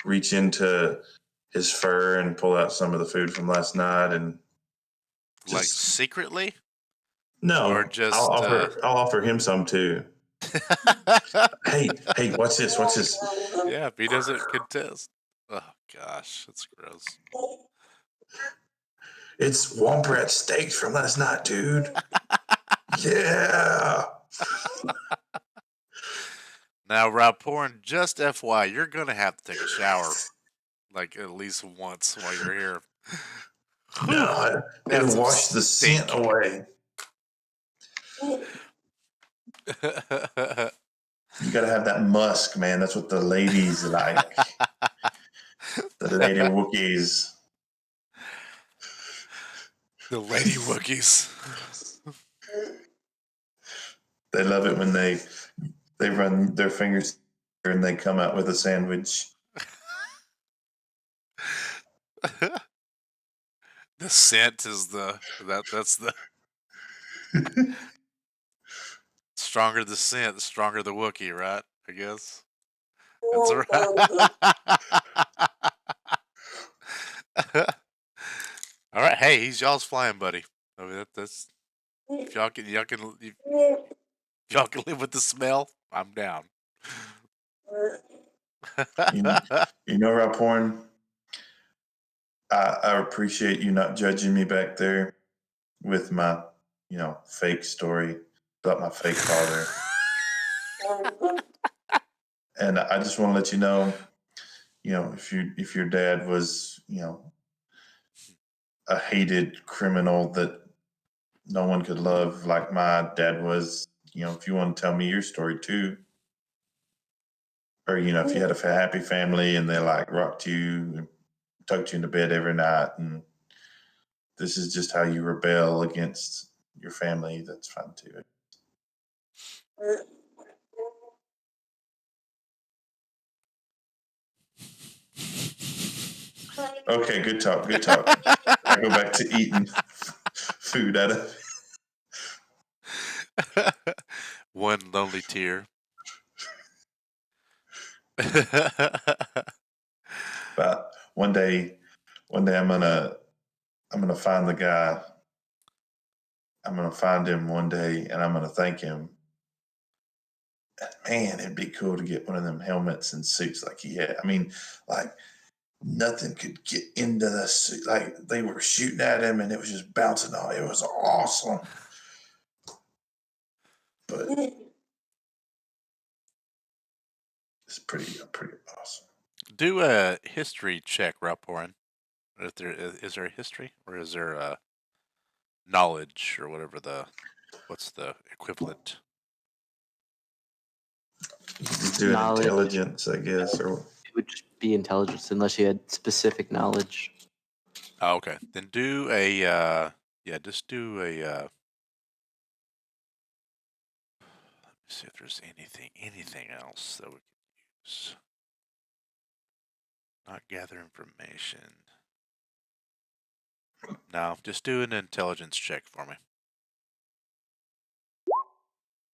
reach into his fur and pull out some of the food from last night and like secretly? No, Or just I'll offer him some too. Hey, watch this. Watch this. Yeah, if he doesn't contest. Oh gosh, that's gross. It's Womp Rat steaks from last night, dude. Yeah. Now, Rob Porn, just FY, you're gonna have to take a shower, like at least once while you're here. No, That's it'll some wash the scent steak. away. You gotta have that musk, man. That's what the ladies like. The lady Wookiees. The lady Wookiees. They love it when they run their fingers and they come out with a sandwich. The scent is that's the stronger the scent, the stronger the Wookiee, right? I guess. That's right. All right, hey, he's y'all's flying buddy. I mean, that's if y'all can live with the smell, I'm down. You know, Rob Porn, I appreciate you not judging me back there with my, fake story about my fake father. And I just want to let you know, if your dad was, a hated criminal that no one could love like my dad was, if you want to tell me your story too, or if you had a happy family and they like rocked you and tucked you into bed every night, and this is just how you rebel against your family, that's fine too. Okay, good talk. Good talk. I go back to eating food out of. One lonely tear. But one day I'm gonna find the guy. I'm gonna find him one day, and I'm gonna thank him. Man, it'd be cool to get one of them helmets and suits like he had. I mean, like nothing could get into the suit. Like they were shooting at him, and it was just bouncing off. It was awesome. But it's pretty awesome. Do a history check, Raporin. Is there a history, or is there a knowledge, or what's the equivalent? He's doing Knowledge. intelligence, I guess, or It would just be intelligence unless you had specific knowledge. Oh, okay. Then do a just do a let me see if there's anything else that we can use. Not gather information. No, just do an intelligence check for me.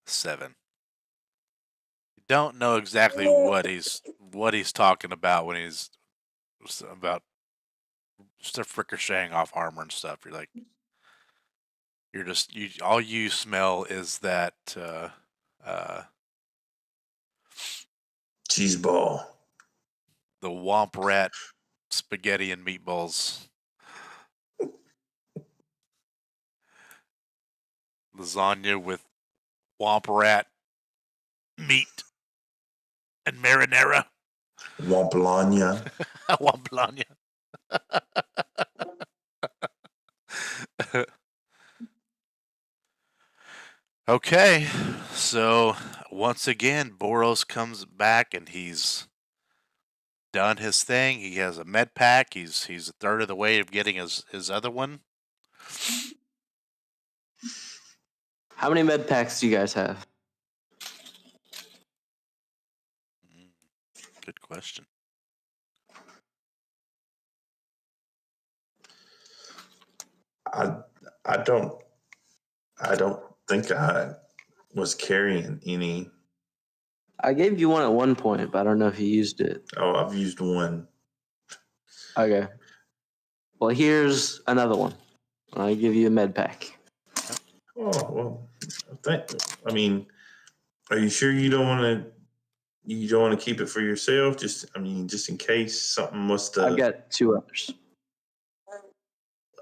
7. You don't know exactly what he's talking about when he's about stuff ricocheting off armor and stuff. All you smell is that cheese ball. the Womp Rat spaghetti and meatballs. Lasagna with Womp Rat meat and marinara. Wampalanya. Wamplanya. Okay, so once again, Boros comes back and he's done his thing. He has a med pack. He's a third of the way of getting his other one. How many med packs do you guys have? Good question. I don't think I was carrying any. I gave you one at one point, but I don't know if you used it. Oh, I've used one. Okay. Well, here's another one. I'll give you a med pack. Oh well, I mean, Are you sure you don't want to? You don't want to keep it for yourself? Just in case something was to. I've got 2 others.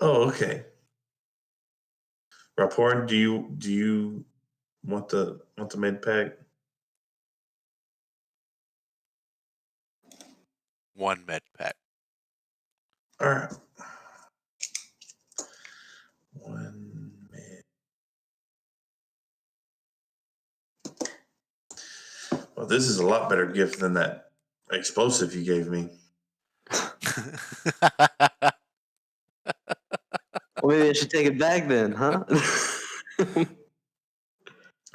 Oh, okay. Rapport, do you want the med pack? One med pack. All right. One med. Well, this is a lot better gift than that explosive you gave me. Well, maybe I should take it back then, huh?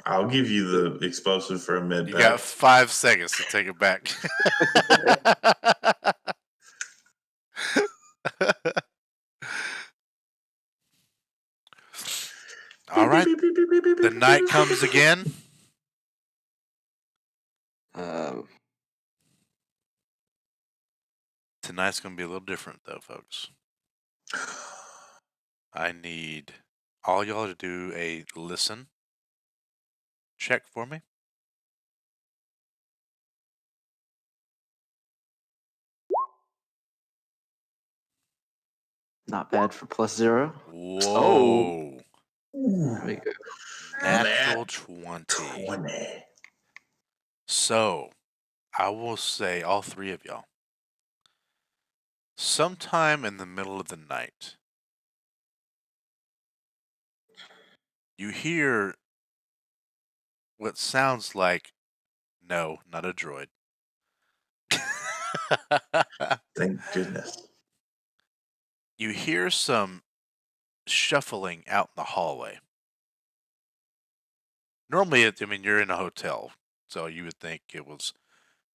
I'll give you the explosive for a med You pack. got 5 seconds to take it back. All right. The night comes again. Tonight's going to be a little different, though, folks. I need all y'all to do a listen check for me. Not bad for +0. Whoa. There we go. Natural 20. So, I will say, all 3 of y'all, sometime in the middle of the night, you hear what sounds like, no, not a droid. Thank goodness. You hear some shuffling out in the hallway. Normally, you're in a hotel, so you would think it was,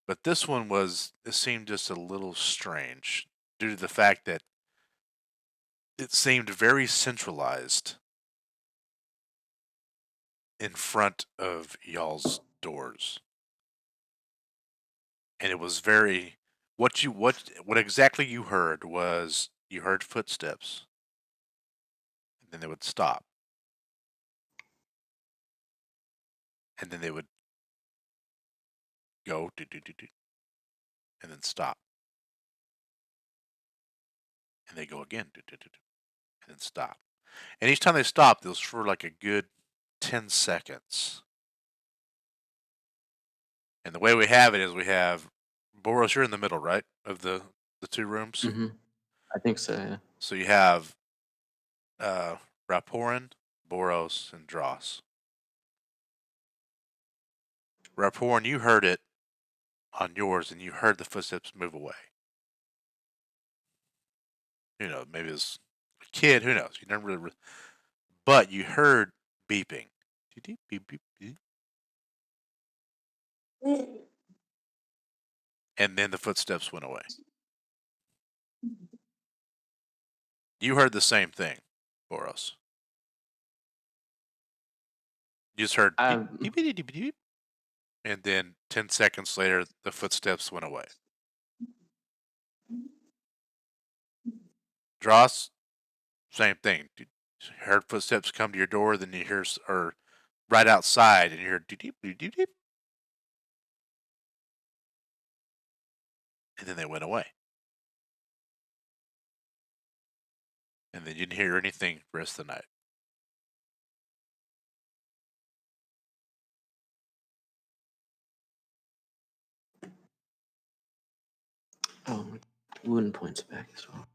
but this one it seemed just a little strange due to the fact that it seemed very centralized in front of y'all's doors. And it was very, what exactly you heard was, you heard footsteps, and then they would stop. And then they would go, and then stop. And they go again, and then stop. And each time they stopped, it was for like a good 10 seconds. And the way we have it is we have, Boros, you're in the middle, right, of the 2 rooms? Mm-hmm. I think so, yeah. So you have Raporin, Boros, and Dross. Raporin, you heard it on yours, and you heard the footsteps move away. Maybe it was a kid, who knows? You never really, but you heard beeping. Beep, beep, beep, beep. And then the footsteps went away. You heard the same thing, Boros. You just heard beep, beep, beep, beep, beep, and then 10 seconds later, the footsteps went away. Dross, same thing. You heard footsteps come to your door, then you hear, or right outside, and you hear deep, deep, deep, deep, and then they went away. And then you didn't hear anything the rest of the night. Oh, wound points back as well.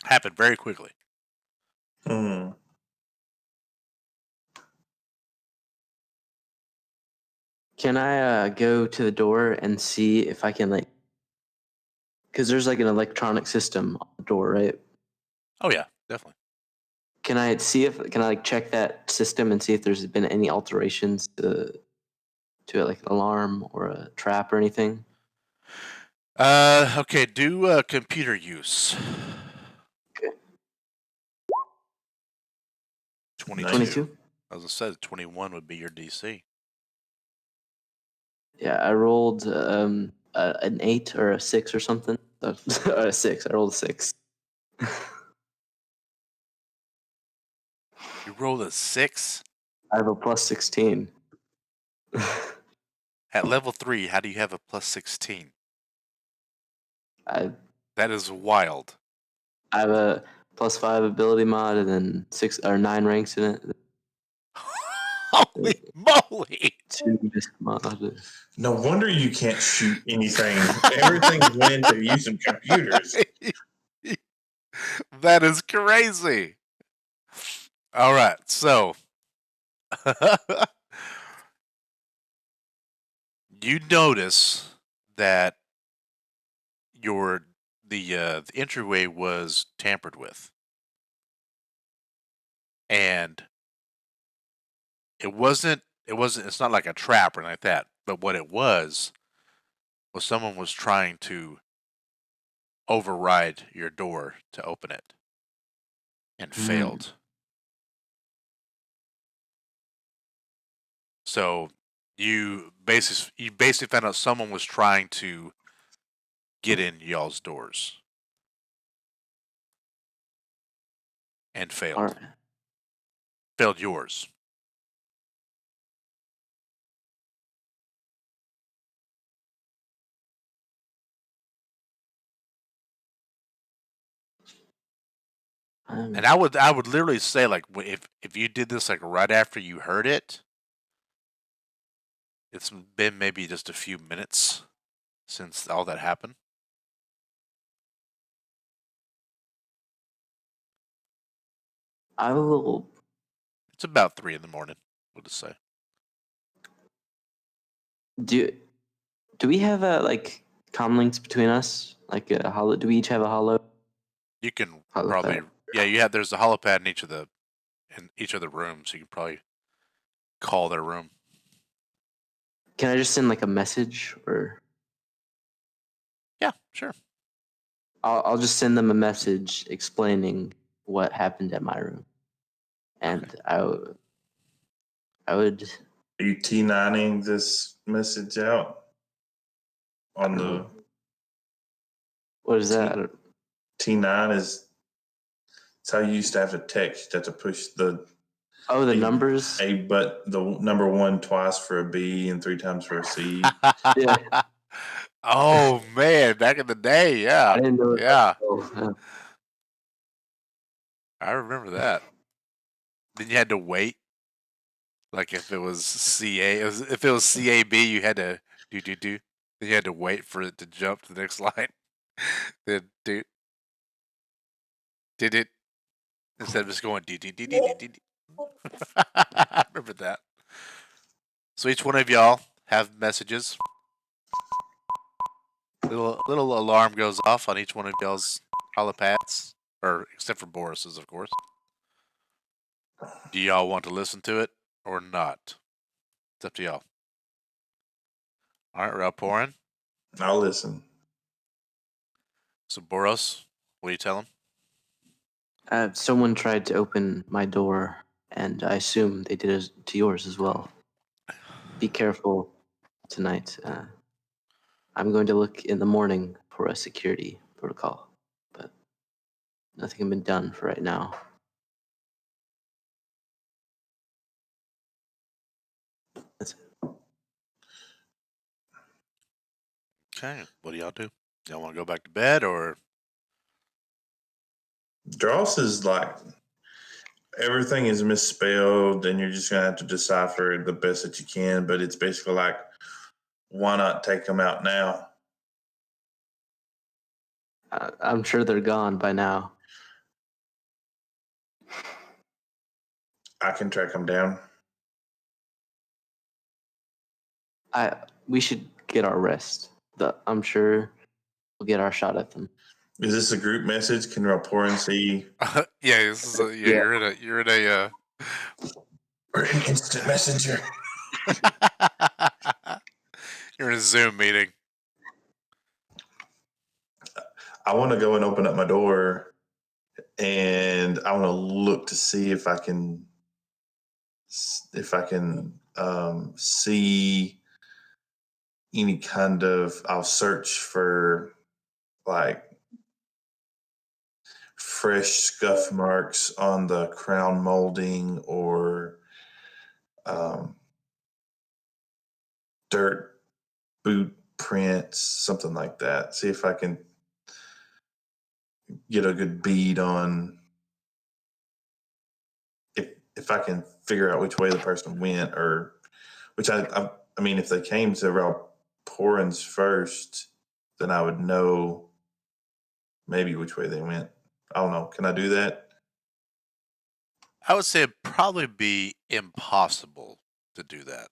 Happened very quickly. Hmm. Can I go to the door and see if I can because there's an electronic system on the door, right? Oh yeah, definitely. Can I check that system and see if there's been any alterations to it, like an alarm or a trap or anything? Okay, do computer use. Okay. 22. 22? As I said, 21 would be your DC. Yeah, I rolled an 8 or a 6 or something. A 6. I rolled a 6. You rolled a 6? I have a plus 16. At level 3, how do you have a plus 16? I That is wild. I have a plus 5 ability mod and then 9 ranks in it. Holy moly! 2 disc mod. No wonder you can't shoot anything. Everything's when they're using computers. That is crazy. All right, so you notice that the entryway was tampered with, and it's not like a trap or anything like that. But what it was someone was trying to override your door to open it, and failed. So you basically found out someone was trying to get in y'all's doors and failed. All right. Failed yours. And I would literally say, like, if you did this like right after you heard it, it's been maybe just a few minutes since all that happened. I will. It's about 3 in the morning. We'll just say. Do we have like comm links between us? Like a holo? Do we each have a holo? You can Holopad. probably there's a holopad in each of the rooms, so you can probably call their room. Can I just send like a message or? Yeah, sure. I'll just send them a message explaining what happened at my room, and Okay. I would. Are you T9ing this message out on the? What is that? T9 is. It's how you used to have to text. You have to push the. Oh, the numbers. But the number 1 twice for a B and 3 times for a C. Yeah. Oh man, back in the day, yeah. I didn't know. Yeah, Yeah. I remember that. Then you had to wait. Like if it was if it was CAB, you had to do. Then you had to wait for it to jump to the next line. Then do did it instead of just going do. I remember that. So each one of y'all have messages. Little alarm goes off on each one of y'all's holopads, or except for Boris's, of course. Do y'all want to listen to it or not? It's up to y'all. All right, Ralporin. I'll listen. So Boros, what do you tell him? Someone tried to open my door, and I assume they did it to yours as well. Be careful tonight. I'm going to look in the morning for a security protocol, but nothing has been done for right now. That's it. Okay, what do y'all do? Y'all want to go back to bed or? Dross is like everything is misspelled, and you're just gonna have to decipher it the best that you can. But it's basically like, why not take them out now? I'm sure they're gone by now. I can track them down. We should get our rest. I'm sure we'll get our shot at them. Is this a group message? Can rapport and see? Yeah, this is you're in a Or an instant messenger. you're in a Zoom meeting. I want to go and open up my door, and I want to look to see if I can see any kind of. I'll search for like fresh scuff marks on the crown molding, or um, dirt boot prints, something like that. See if I can get a good bead on if I can figure out which way the person went, or which I mean, if they came to Ralph Porins first, then I would know maybe which way they went. I don't know. Can I do that? I would say it'd probably be impossible to do that.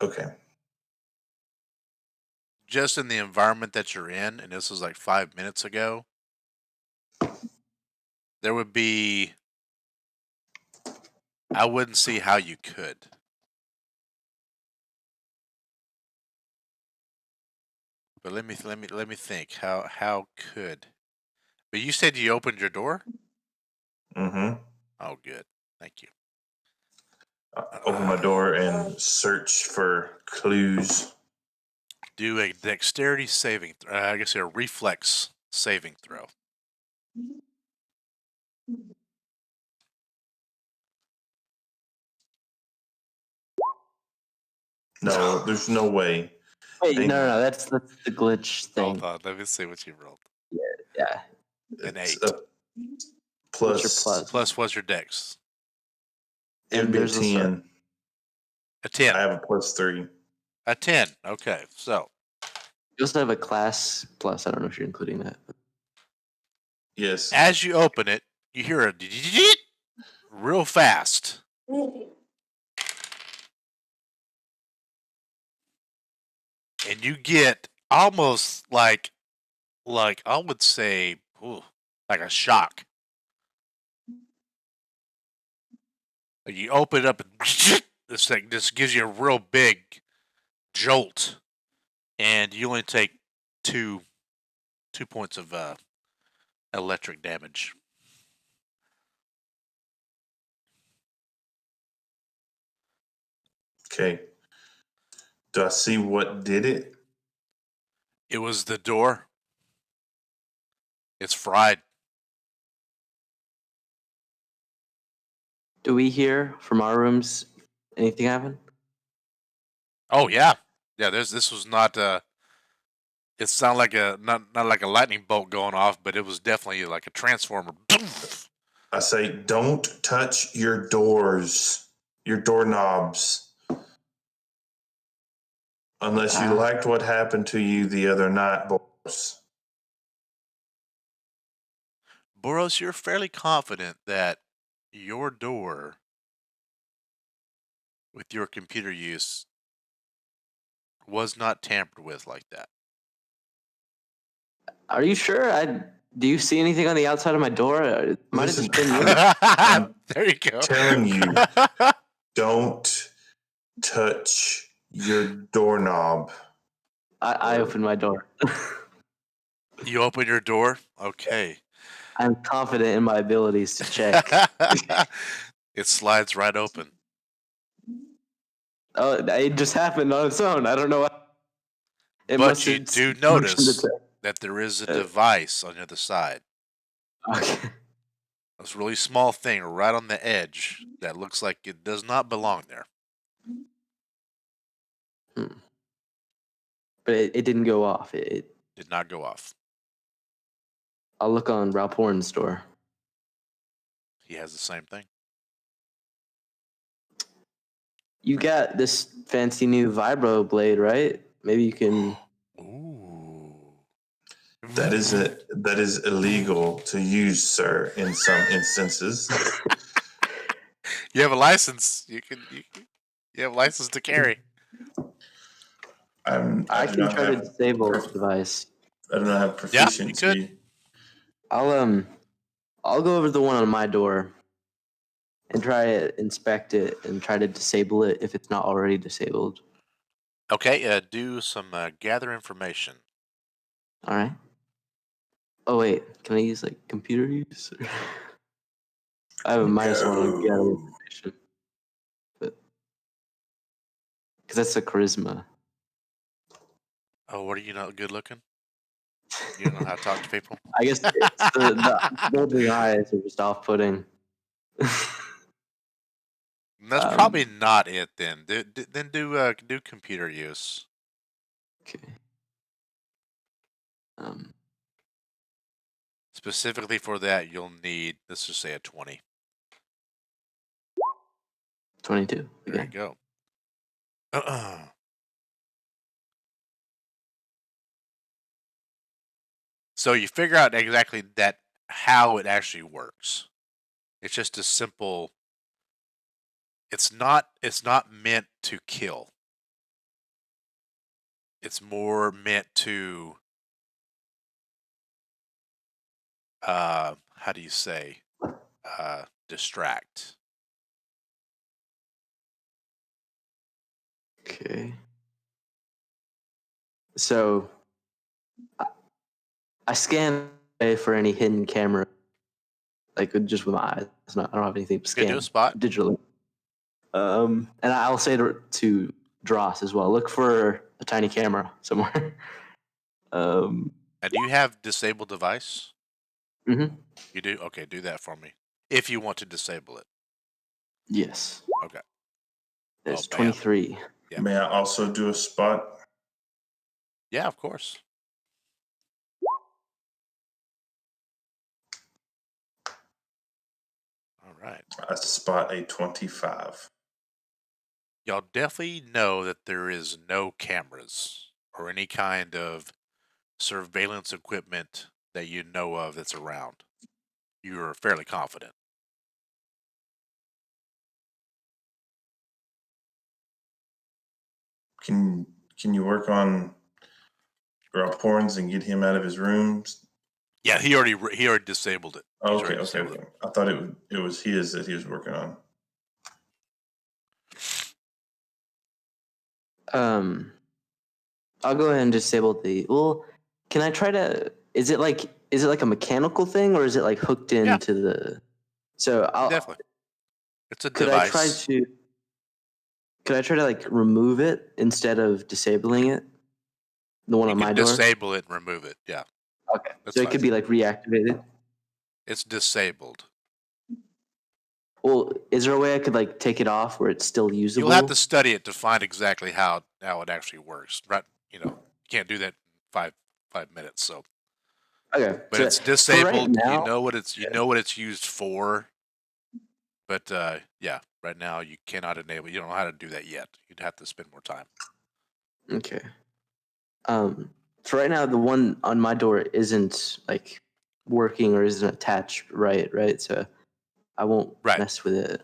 Okay. Just in the environment that you're in, and this was like 5 minutes ago, there would be. I wouldn't see how you could. But let me think. How could? But you said you opened your door. Mm-hmm. Oh, good. Thank you. Open my door and search for clues. Do a dexterity saving. I guess a reflex saving throw. No, there's no way. Wait, Hang no, on. that's the glitch thing. Hold on. Let me see what you rolled. Yeah. An It's 8. a What's your plus. plus? Plus, what's your dex? It would And be a there's also- 10. A 10. I have a +3. A 10. Okay. So You also have a class plus. I don't know if you're including that. Yes. as you open it, you hear a real fast. And you get almost like I would say, like a shock. Like you open it up and this thing just gives you a real big jolt, and you only take 2 points of electric damage. Okay. Do I see what did it? It was the door. It's fried. Do we hear from our rooms anything happen? Oh yeah, yeah. This was not. It sounded like a not like a lightning bolt going off, but it was definitely like a transformer. I say, don't touch your doors, your doorknobs, unless you liked what happened to you the other night, boss. Boros, you're fairly confident that your door, with your computer use, was not tampered with like that. Are you sure? Do you see anything on the outside of my door? It might have Listen, just been you. I'm There you go. telling you, don't touch your doorknob. I opened my door. You open your door? Okay. I'm confident in my abilities to check. It slides right open. Oh, it just happened on its own. I don't know. But you do notice that there is a Uh, device on the other side. Okay. This really small thing right on the edge that looks like it does not belong there. But it didn't go off. Did not go off. I'll look on Ralph Horn's door. He has the same thing. You got this fancy new vibro blade, right? Maybe you can. Ooh. That is illegal to use, sir, in some instances. You have a license. You have a license to carry. I I do can not try to have disable the device. I do not have proficiency. I'll go over to the one on my door and try to inspect it and try to disable it if it's not already disabled. Okay, do some gather information. All right. Oh wait, can I use like computer use? I have a -1 on gather information, but because that's a charisma. Oh, what are you not good looking? You don't know how to talk to people? I guess it's the bulging eyes are just off-putting. That's probably not it then. Then do computer use. Okay. Specifically for that, you'll need, let's just say a 20. 22. There you Okay. go. So you figure out exactly that how it actually works. It's just a simple. It's not meant to kill. It's more meant to how do you say distract. Okay. So I scan for any hidden camera, like just with my eyes. I don't have anything to You do scan a spot. digitally. And I'll say to Dross as well. Look for a tiny camera somewhere. And do you have disabled device? Mm-hmm. You do? Okay, do that for me. If you want to disable it. Yes. Okay. It's bam. 23. Yeah. May I also do a spot? Yeah, of course. All right. I spot a 25. Y'all definitely know that there is no cameras or any kind of surveillance equipment that you know of that's around. You're fairly confident. Can you work on Rob Horns and get him out of his rooms? Yeah, he already disabled it. He's Okay, already okay. disabled it. I thought it was his that he was working on. I'll go ahead and disable the. Well, can I try to? Is it like a mechanical thing, or is it like hooked Yeah. into the? So I'll Definitely. It's a could device. Could I try to like remove it instead of disabling it? The one You on can my door. disable it and remove it. Yeah. Okay, That's so it fine. could be like reactivated. It's disabled. Well, is there a way I could like take it off where it's still usable? You'll have to study it to find exactly how it actually works. Right? You can't do that in 5 minutes. So, Okay, but so it's for disabled. right now, You know what it's used for. But yeah, right now you cannot enable. You don't know how to do that yet. You'd have to spend more time. Okay. For right now, the one on my door isn't like working or isn't attached right. So I won't Right. mess with it.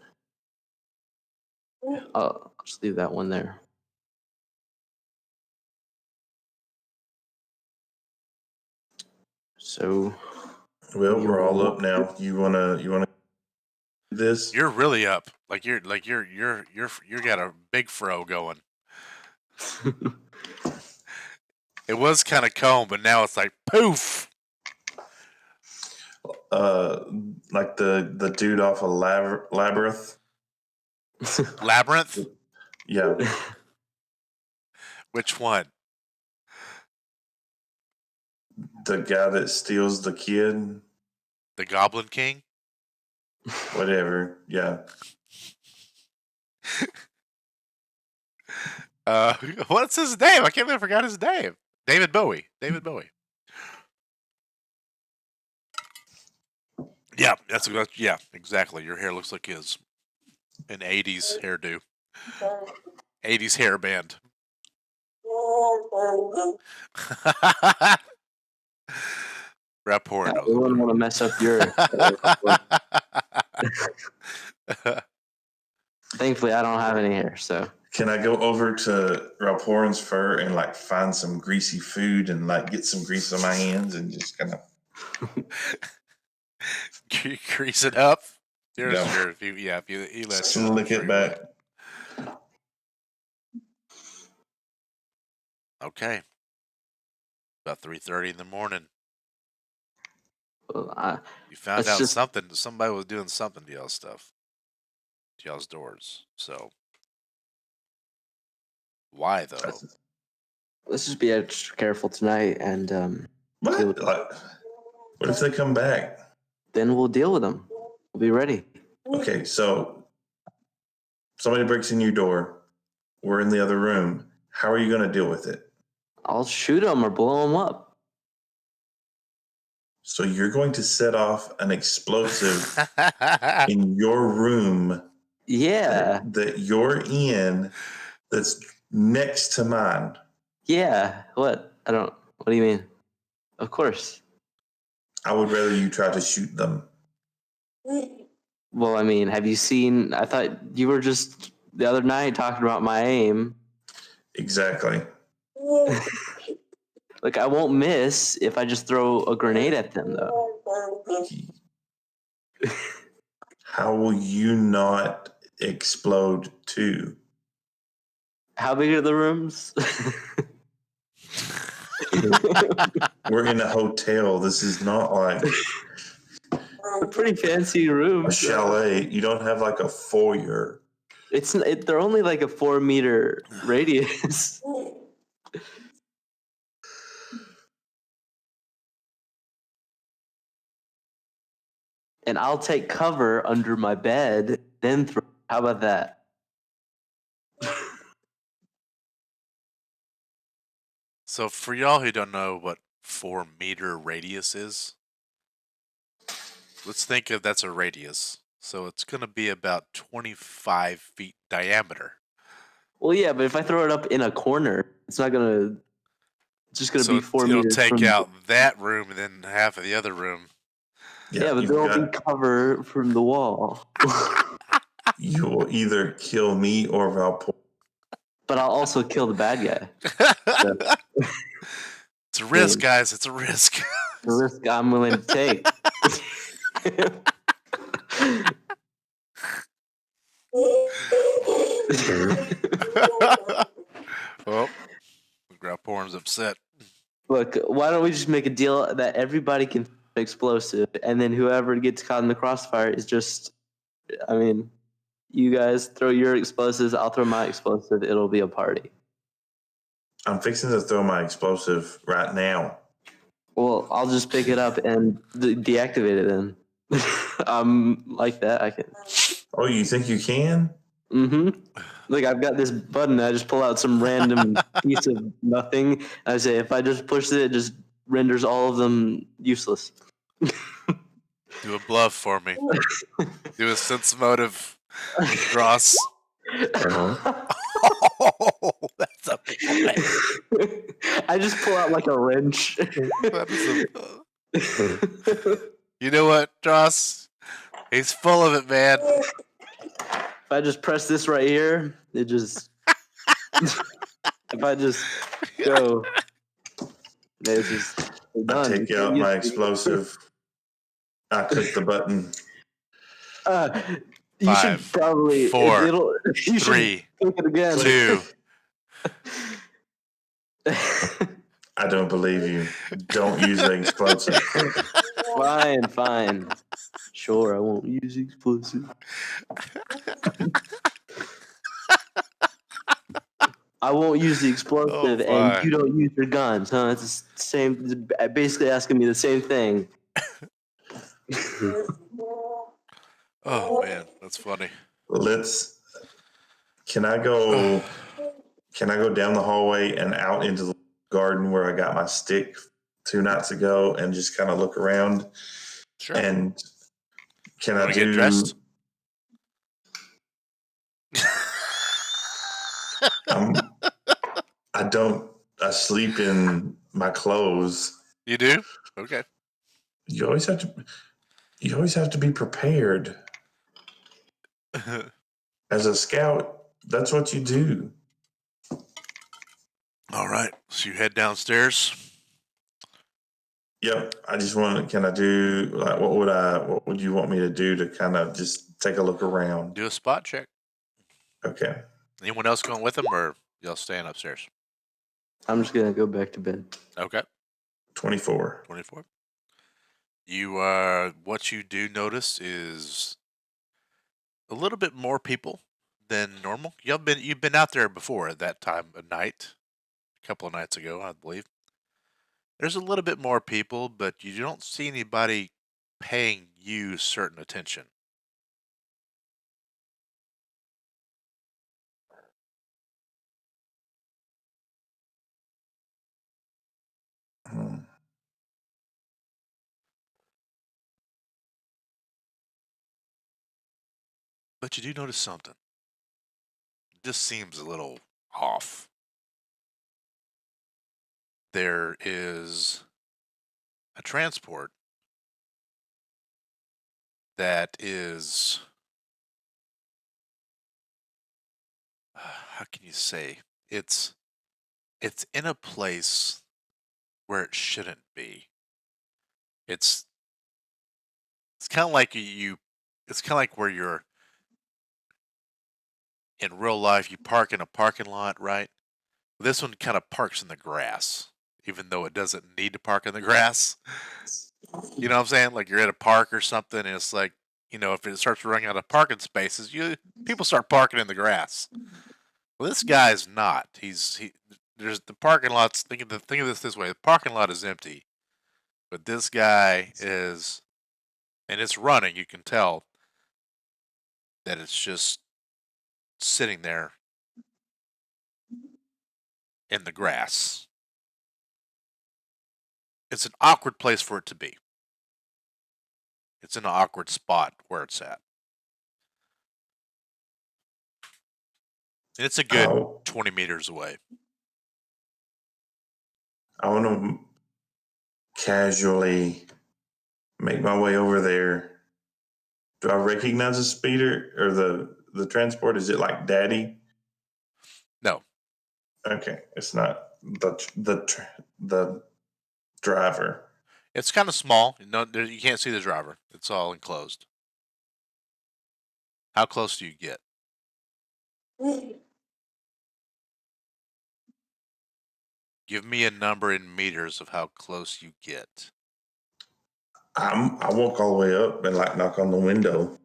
I'll just leave that one there. So Well, we're all up now. You wanna do this? You're really up. You got a big fro going. It was kind of comb, but now it's like poof. Like the dude off of Labyrinth. Labyrinth. Yeah. Which one? The guy that steals the kid. The Goblin King. Whatever. Yeah. What's his name? I can't believe I forgot his name. David Bowie. David Bowie. Yeah, yeah, exactly. Your hair looks like his. An 80s hairdo. 80s hairband. Rapport knows. We wouldn't want to mess up your. Thankfully, I don't have any hair, so. Can I go over to Rob Horan's fur and like find some greasy food and like get some grease on my hands and just kind of grease it up? Sure. Yeah. If you let slick it back. Okay. About 3:30 in the morning. Well, You found out somebody was doing something to y'all's stuff. To y'all's doors. So why though? Let's just be extra careful tonight, and What? What if they come back? Then we'll deal with them. We'll be ready. Okay, so somebody breaks in your door. We're in the other room. How are you going to deal with it? I'll shoot them or blow them up. So you're going to set off an explosive in your room Yeah. that you're in that's next to mine. Yeah. What? What do you mean? Of course. I would rather you try to shoot them. Well, I mean, have you seen? I thought you were just the other night talking about my aim. Exactly. Like, I won't miss if I just throw a grenade at them, though. How will you not explode too? How big are the rooms? We're in a hotel. This is not like They're pretty fancy a rooms. chalet. You don't have like a foyer. They're only like a 4-meter radius. And I'll take cover under my bed, then throw. How about that? So for y'all who don't know what 4-meter radius is, let's think of that's a radius. So it's going to be about 25 feet diameter. Well, yeah, but if I throw it up in a corner, it's not gonna. It's just gonna So be 4 it'll meters. take from out that room and then half of the other room. Yeah, but you've there will got- be cover from the wall. you will either kill me or Valpor. But I'll also kill the bad guy. It's a risk, guys. It's a risk. The risk I'm willing to take. Well, Grandporn's upset. Look, why don't we just make a deal that everybody can throw an explosive, and then whoever gets caught in the crossfire is just. I mean, you guys throw your explosives, I'll throw my explosive. It'll be a party. I'm fixing to throw my explosive right now. Well, I'll just pick it up and deactivate it then. Like that, I can. Oh, you think you can? Mm-hmm. Like, I've got this button. I just pull out some random piece of nothing. I say, if I just push it, it just renders all of them useless. Do a bluff for me. Do a sense motive, Dross. Oh, that's a big one. I just pull out like a wrench. You know what, Dross? He's full of it, man. If I just press this right here, it just. If I just go, it's just done. I take out my explosive. I click the button. You should 5, probably 4, you 3, should click it again. 2. I don't believe you. Don't use the explosive. Fine. Sure, I won't use explosive. I won't use the explosive, and you don't use your guns, huh? It's the same. Basically, asking me the same thing. Oh man, that's funny. Can I go down the hallway and out into the garden where I got my stick 2 nights ago and just kind of look around? Sure. And can You I wanna do get dressed? I sleep in my clothes. You do? Okay. You always have to be prepared. As a scout, that's what you do. All right. So you head downstairs. Yep. I just can I do like what would you want me to do to kind of just take a look around? Do a spot check. Okay. Anyone else going with them, or y'all staying upstairs? I'm just gonna go back to bed. Okay. 24. 24. You what you do notice is a little bit more people than normal. You've been out there before at that time of night, a couple of nights ago, I believe. There's a little bit more people, but you don't see anybody paying you certain attention. But you do notice something. It just seems a little off. There is a transport that is, how can you say, it's in a place where it shouldn't be. It's kind of like it's kind of like where you're in real life. You park in a parking lot, right? This one kind of parks in the grass, even though it doesn't need to park in the grass. You know what I'm saying? Like you're at a park or something, and it's like, if it starts running out of parking spaces, people start parking in the grass. Well, this guy's not. There's the parking lot's. Think of this way: the parking lot is empty, but this guy is, and it's running. You can tell that it's just sitting there in the grass. It's an awkward place for it to be. It's in an awkward spot where it's at. And it's a good Oh, 20 meters away. I want to casually make my way over there. Do I recognize the speeder or the transport? Is it like Daddy? No, Okay, it's not the driver. it's kind of small. No, you can't see the driver. It's all enclosed. How close do you get? Give me a number in meters of how close you get. I walk all the way up and like knock on the window.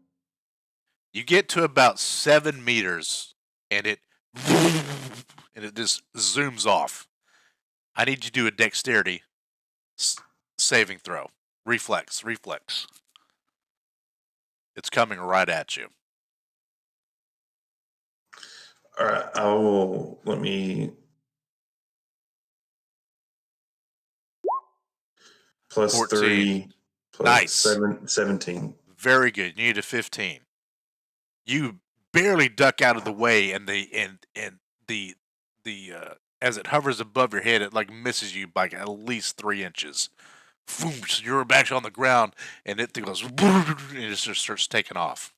You get to about 7 meters, and it just zooms off. I need you to do a dexterity saving throw. Reflex. It's coming right at you. All right, I will. Let me plus 14. 3 plus Nice. 17. Very good. You need a 15. You barely duck out of the way, and the as it hovers above your head, it like misses you by at least 3 inches. Boom, so you're back on the ground, and it goes and it just starts taking off.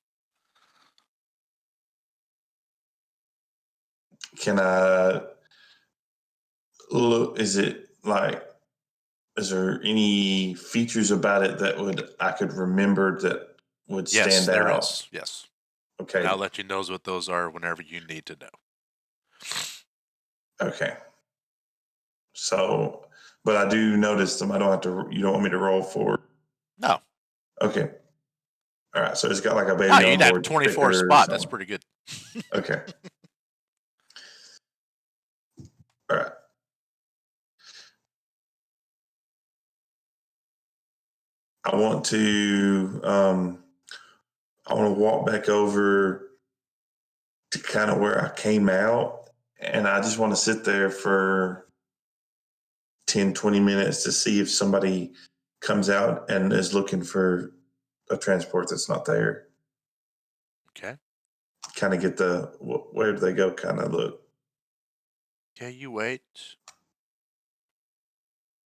Can I look? Is there any features about it that I could remember that would Yes, stand there out? is. Yes. Okay. And I'll let you know what those are whenever you need to know. Okay. So, but I do notice them. I don't have to. You don't want me to roll for? No. Okay. All right. So it's got like a baby No, on you'd have board 24 sticker or spot. That's something. pretty good. Okay. All right. I want to walk back over to kind of where I came out, and I just want to sit there for 10, 20 minutes to see if somebody comes out and is looking for a transport that's not there. Okay. Kind of get the where do they go kind of look. Okay, you wait.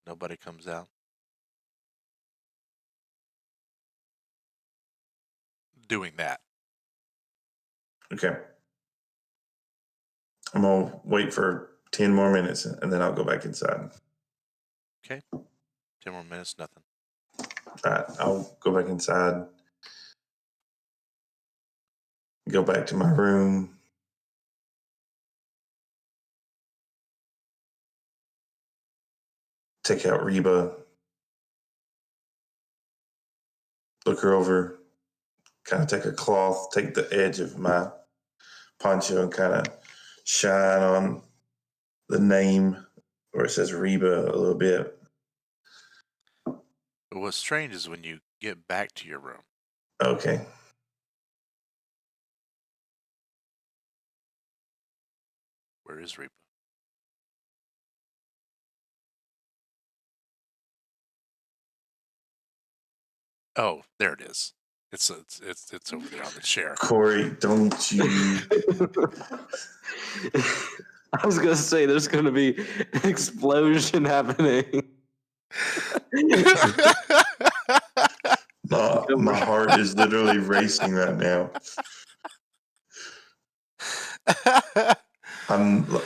Nobody comes out. Doing that. Okay. I'm going to wait for 10 more minutes and then I'll go back inside. Okay. 10 more minutes, nothing. All right. I'll go back inside, go back to my room. Take out Reba, look her over, kind of take a cloth, take the edge of my poncho and kind of shine on the name where it says Reba a little bit. But what's strange is when you get back to your room, Okay. where is Reaper? Oh, there it is. It's over there on the chair. Corey, don't you? I was gonna say there's gonna be an explosion happening. My heart is literally racing right now.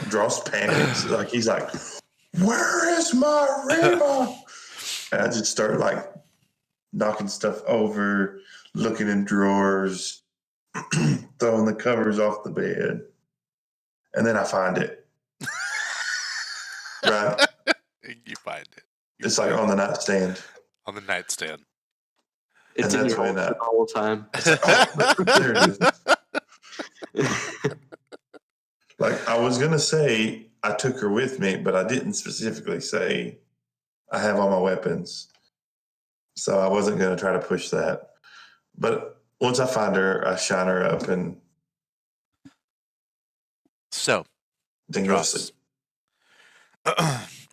Dross panics. Like he's like, "Where is my Reba?" And I just start like knocking stuff over, looking in drawers, throwing the covers off the bed, and then I find it. Right? You find it. It's like on the nightstand. On the nightstand. It's And in that's your when the whole time. it's like, oh, there it is. Like I was gonna say I took her with me, but I didn't specifically say I have all my weapons. So I wasn't gonna try to push that. But once I find her, I shine her up and So, then go to sleep.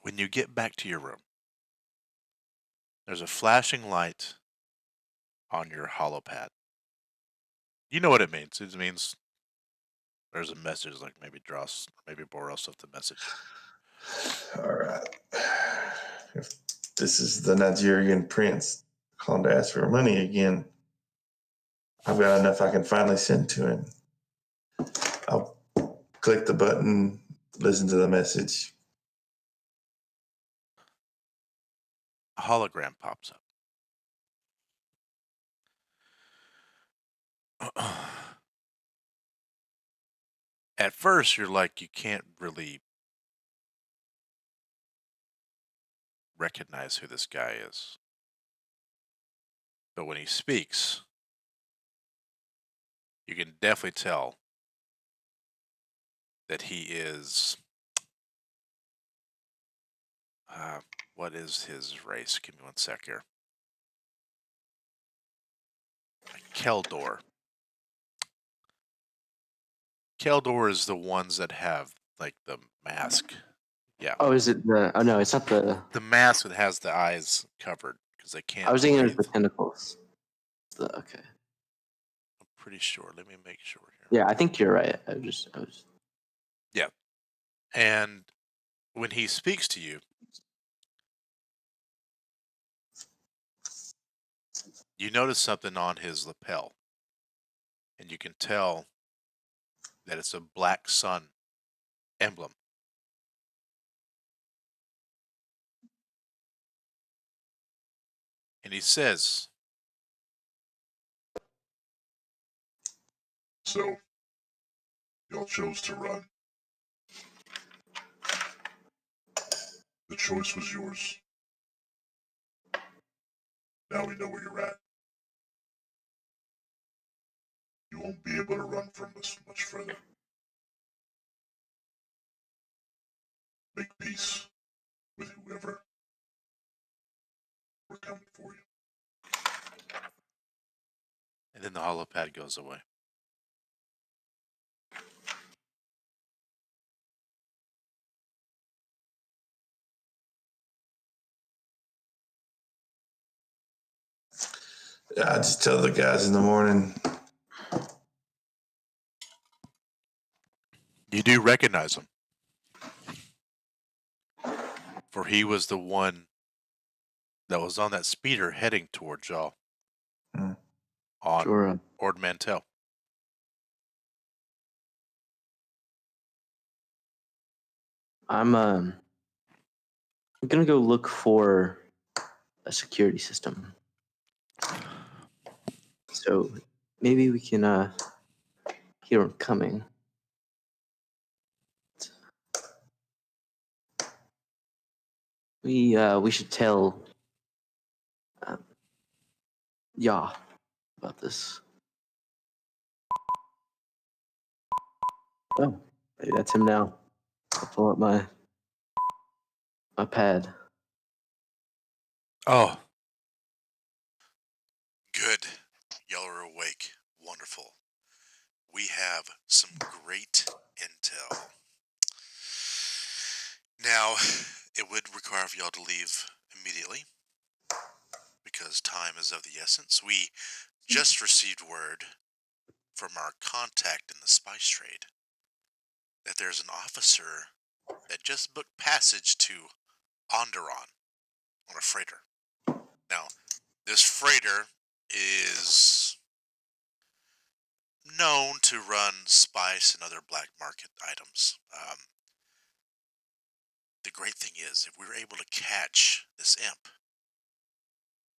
when you get back to your room, there's a flashing light on your holopad. You know what it means. It means there's a message, like maybe Dross, maybe Boros left the message. All right. If this is the Nigerian prince calling to ask for money again, I've got enough I can finally send to him. I'll click the button, listen to the message. A hologram pops up. At first, you're like, you can't really recognize who this guy is. But when he speaks, you can definitely tell that he is. What is his race? Give me one sec here. Keldor. Keldor is the ones that have like the mask. Yeah. Oh, is it the? Oh no, it's not the. The mask that has the eyes covered because they can't. I was thinking it was breathe. the tentacles. Okay. I'm pretty sure. Let me make sure here. Yeah, I think you're right. I was. Yeah. And when he speaks to you, you notice something on his lapel, and you can tell that it's a black sun emblem. And he says, "So, y'all chose to run. The choice was yours. Now we know where you're at. You won't be able to run from us much further. Make peace with whoever. We're coming for you." and then the holopad goes away. I just tell the guys in the morning. You do recognize him. For he was the one that was on that speeder heading towards y'all. On Sure. Ord Mantell. I'm gonna go look for a security system. So maybe we can hear him coming. We should tell Ya about this. Oh, maybe that's him now. I'll pull up my pad. Oh. Good. Y'all are awake. Wonderful. We have some great intel. Now, it would require for y'all to leave immediately because time is of the essence. We just received word from our contact in the spice trade that there's an officer that just booked passage to Onderon on a freighter. Now, this freighter is known to run spice and other black market items. The great thing is, if we were able to catch this imp,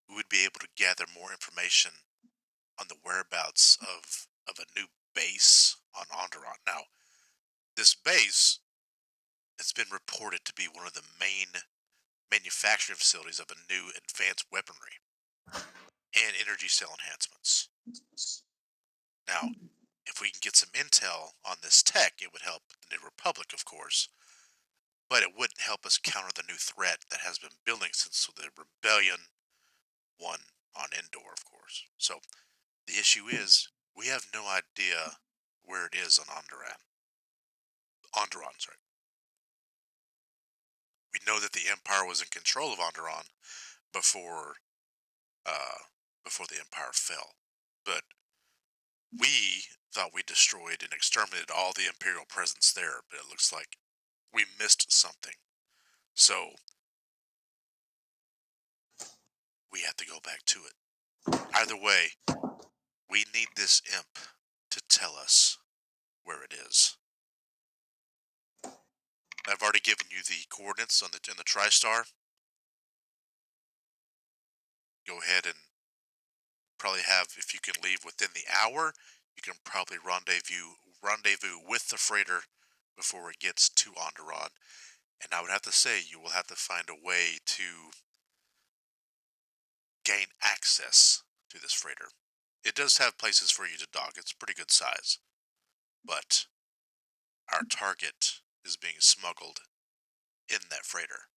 we would be able to gather more information on the whereabouts of a new base on Onderon. Now, this base has been reported to be one of the main manufacturing facilities of a new advanced weaponry and energy cell enhancements. Now, if we can get some intel on this tech, it would help the New Republic, of course, but it wouldn't help us counter the new threat that has been building since the rebellion won on Endor, of course. So, the issue is, we have no idea where it is on Onderon. Sorry. We know that the Empire was in control of Onderon before the Empire fell, but we thought we destroyed and exterminated all the Imperial presence there, but it looks like we missed something. So we have to go back to it. Either way, we need this imp to tell us where it is. I've already given you the coordinates in the TriStar. Go ahead and probably have, if you can leave within the hour, you can probably rendezvous with the freighter before it gets to Onderon. And I would have to say, you will have to find a way to gain access to this freighter. It does have places for you to dock. It's pretty good size. But our target is being smuggled in that freighter.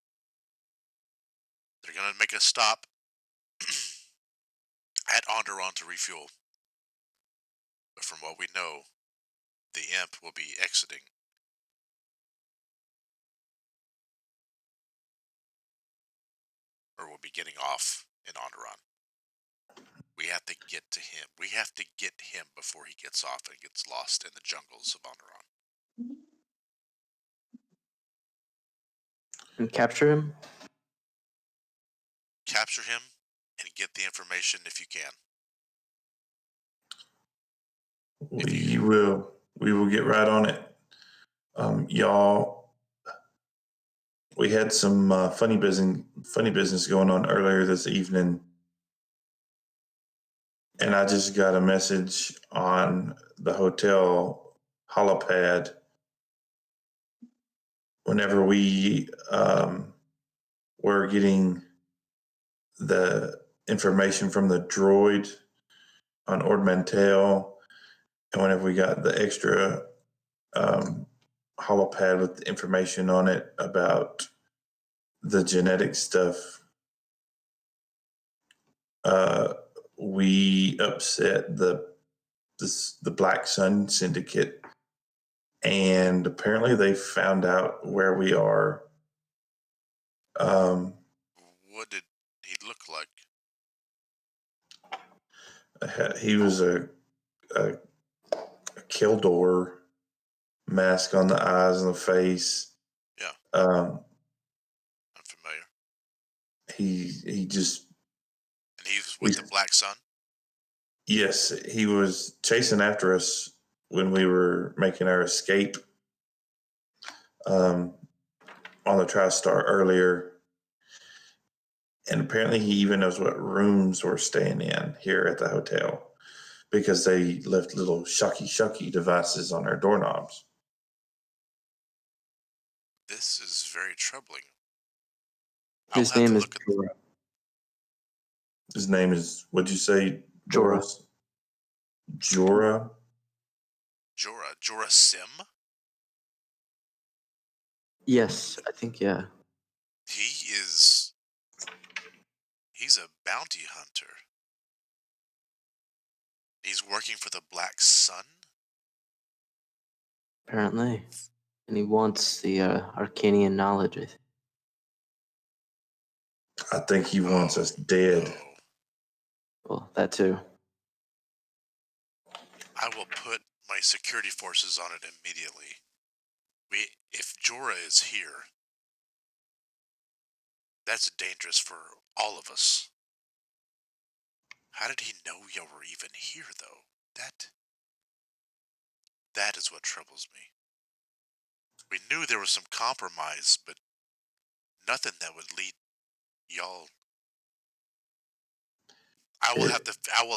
They're going to make a stop at Onderon to refuel. But from what we know, the imp will be exiting. Or will be getting off in Onderon. We have to get to him. We have to get him before he gets off and gets lost in the jungles of Onderon. And capture him? Capture him and get the information if you can. We will get right on it. Y'all, we had some funny business going on earlier this evening, and I just got a message on the hotel holopad whenever we were getting the information from the droid on Ord Mantell, and whenever we got the extra holopad with the information on it about the genetic stuff, we upset the Black Sun Syndicate, and apparently they found out where we are. What did he look like? He was a Kildor, mask on the eyes and the face. Yeah. I'm familiar. He just. And he's with the Black Sun? Yes, he was chasing after us when we were making our escape on the TriStar earlier. And apparently he even knows what rooms we're staying in here at the hotel, because they left little shucky devices on our doorknobs. This is very troubling. His name is Jorah. His name is, what'd you say? Jorah. Jorah? Jorah Sim? Yes, I think, yeah. He's a bounty hunter. He's working for the Black Sun? Apparently. And he wants the Arcanian knowledge, I think. I think he wants us dead. No. Well, that too. I will put my security forces on it immediately. If Jorah is here, that's dangerous for all of us. How did he know y'all were even here, though? That is what troubles me. We knew there was some compromise, but nothing that would lead y'all. I will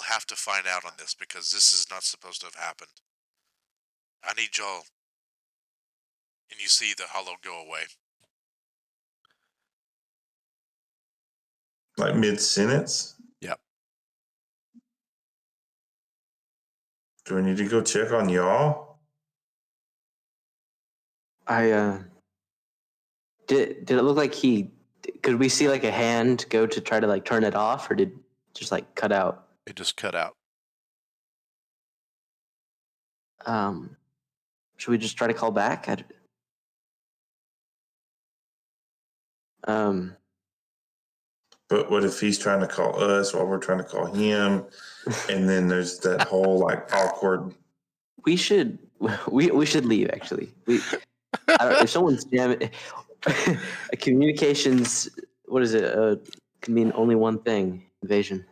have to find out on this because this is not supposed to have happened. I need y'all. And you see the hollow go away. Like mid-sentence? Yep. Do we need to go check on y'all? Did it look like could we see like a hand go to try to like turn it off, or did it just like cut out? It just cut out. Should we just try to call back? But what if he's trying to call us while we're trying to call him? And then there's that whole like awkward. We should leave. Actually, if someone's jamming, a communications. What is it? Can mean only one thing: invasion.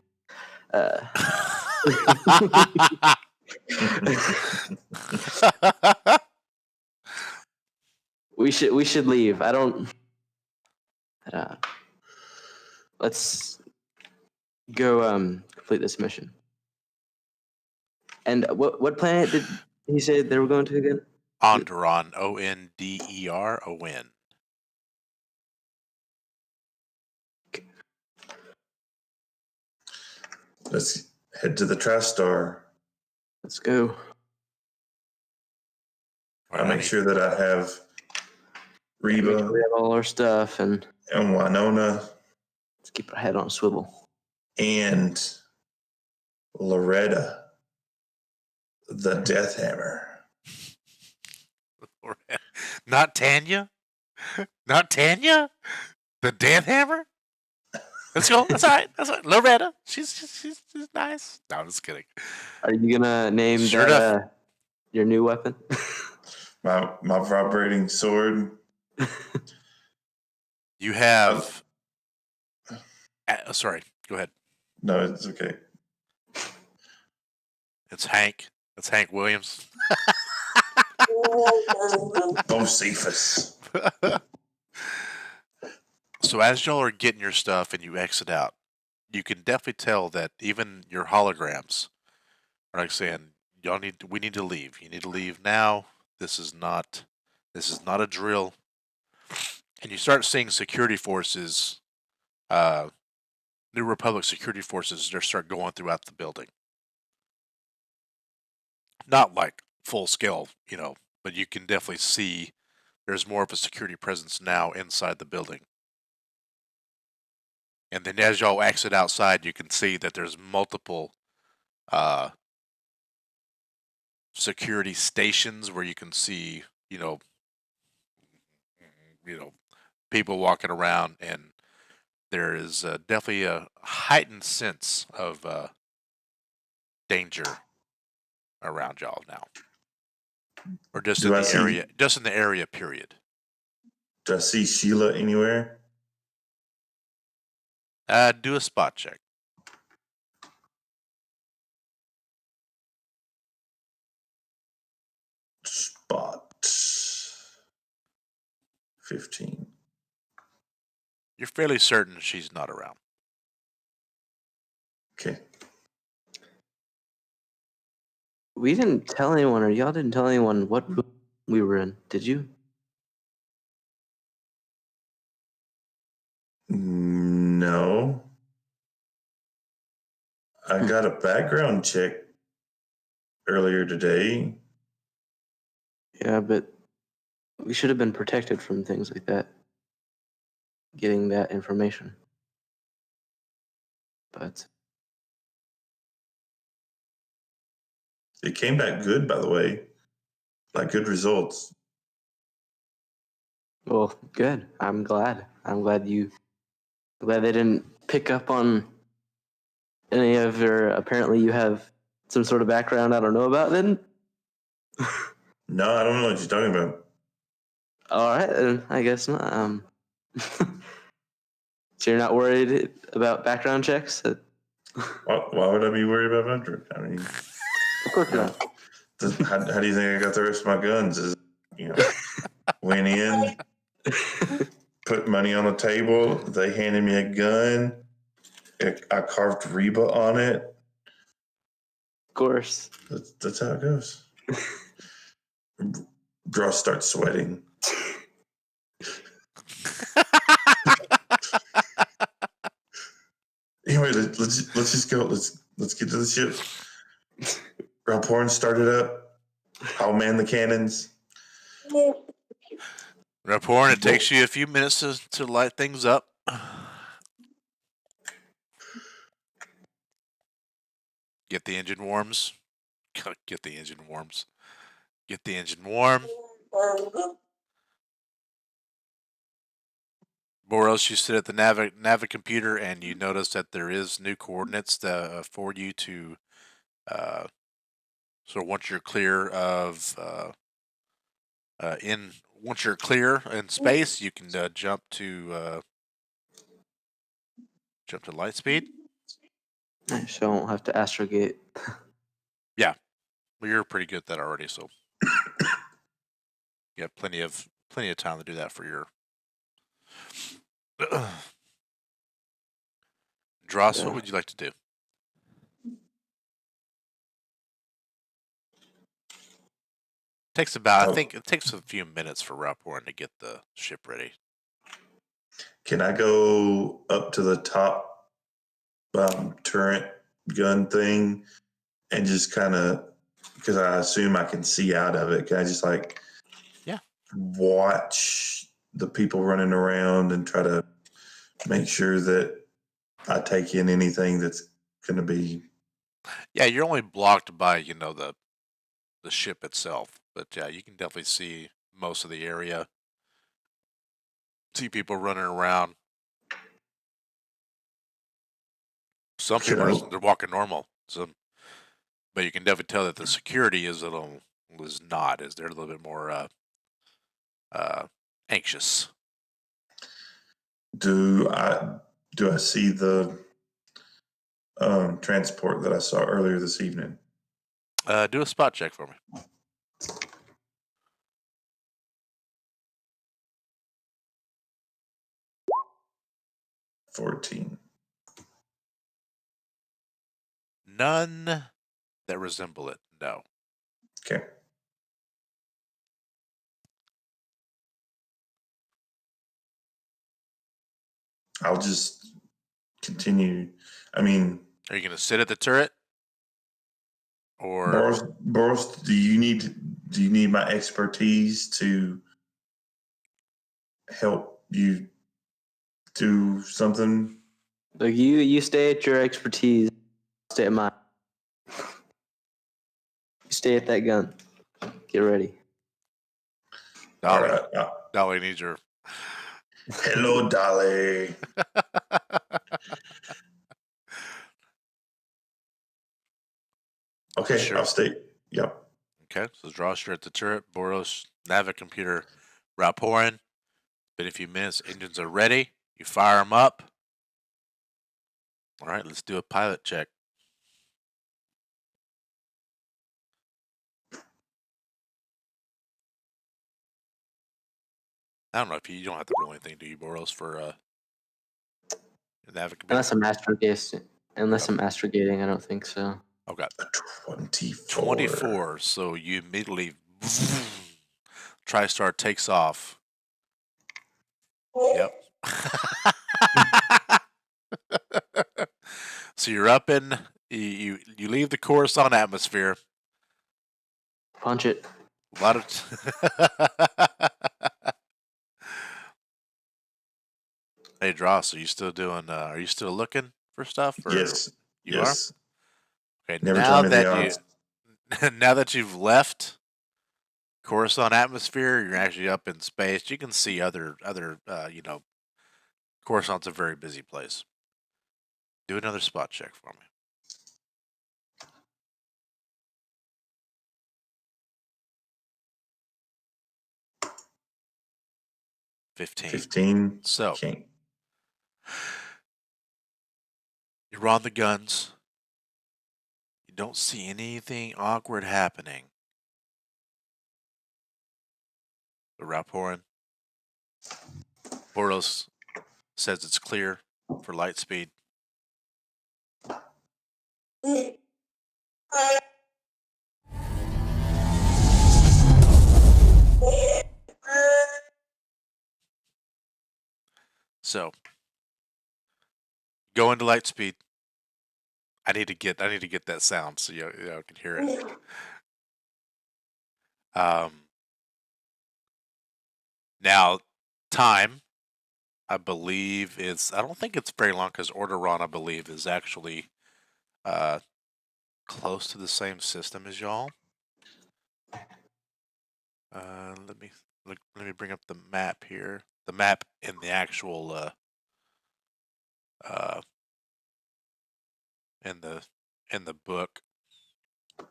We should leave. I don't. Let's go complete this mission. And what planet did he say they were going to again? Onderon, Onderon. Let's head to the TriStar. Let's go. I'll make sure that I have Reba. We have all our stuff and Winona. Let's keep our head on a swivel. And Loretta, the Death Hammer. Not Tanya? Not Tanya? The Death Hammer? Let's go. That's all right. Loretta. She's nice. No, I'm just kidding. Are you gonna name that your new weapon? my vibrating sword. You have. Sorry. Go ahead. No, it's okay. It's Hank. That's Hank Williams. Bocephus. So as y'all are getting your stuff and you exit out, you can definitely tell that even your holograms are like saying, we need to leave. You need to leave now. This is not a drill. And you start seeing security forces, New Republic security forces just start going throughout the building. Not like full scale, but you can definitely see there's more of a security presence now inside the building. And then as y'all exit outside, you can see that there's multiple security stations where you can see, people walking around, and there is definitely a heightened sense of danger around y'all now, or just in the area. Period. Do I see Sheila anywhere? Do a spot check. Spot 15. You're fairly certain she's not around. Okay. We didn't tell anyone, or y'all didn't tell anyone what room we were in, did you? No. I got a background check earlier today. Yeah, but we should have been protected from things like that. Getting that information. But it came back good, by the way. Like good results. Well, good. I'm glad. I'm glad they didn't pick up on any of your. Apparently, you have some sort of background I don't know about then? No, I don't know what you're talking about. All right, then I guess not. So you're not worried about background checks? Why would I be worried about Vendrick? I mean, Of course you know, not. how do you think I got the rest of my guns? Is, went in, put money on the table. They handed me a gun. I carved Reba on it. Of course. That's how it goes. Draw starts sweating. Anyway, let's just go. Let's get to the ship. Porn started up. I'll man the cannons. Rapport, it takes you a few minutes to light things up. Get the engine warms. Get the engine warms. Get the engine warm. Boros, you sit at the Navi computer and you notice that there is new coordinates for you to. So once you're clear of once you're clear in space, you can jump to light speed. Nice, so I won't have to astrogate. Yeah, well, you're pretty good at that already, so you have plenty of time to do that for your. Dross, what would you like to do? I think it takes a few minutes for Rapport to get the ship ready. Can I go up to the top turret gun thing and just kind of, because I assume I can see out of it, can I just watch the people running around and try to make sure that I take in anything that's going to be. Yeah, you're only blocked by the ship itself, but yeah, you can definitely see most of the area. See people running around. Some people they're walking normal. But you can definitely tell that the security is they're a little bit more anxious. Do I see the transport that I saw earlier this evening? Do a spot check for me. 14. None that resemble it. No. Okay. I'll just continue. I mean, are you going to sit at the turret? Or Boris, do you need my expertise to help you do something? Look, you stay at your expertise. Stay at mine. You stay at that gun. Get ready. Dolly. All right. Dolly needs your. Hello, Dolly. Okay, Sure. I'll stay. Yep. Okay, so Dross, you're at the turret. Boros, Navi computer, Rapporin. Been a few minutes. Engines are ready. You fire them up. All right, let's do a pilot check. I don't know if you don't have to roll anything, do you, Boros, for Navi computer? Unless I'm astrogating, I don't think so. Okay. 24. 24. So you immediately TriStar takes off. Yep. So you're up in you leave the Coruscant atmosphere. Punch it. A lot of Hey Dross, are you still doing are you still looking for stuff? Or Yes. You are? Okay, Never tell me the odds. now that you've left Coruscant atmosphere, you're actually up in space. You can see other Coruscant's a very busy place. Do another spot check for me. 15. 15. So Can't. you're on the guns. You don't see anything awkward happening. The Raporin. Boros says it's clear for light speed. So go into light speed. I need to get that sound so you can hear it. Now time, I believe I don't think it's very long because Orderon, I believe, is actually close to the same system as y'all. Let me bring up the map here. The map in the actual in the book. I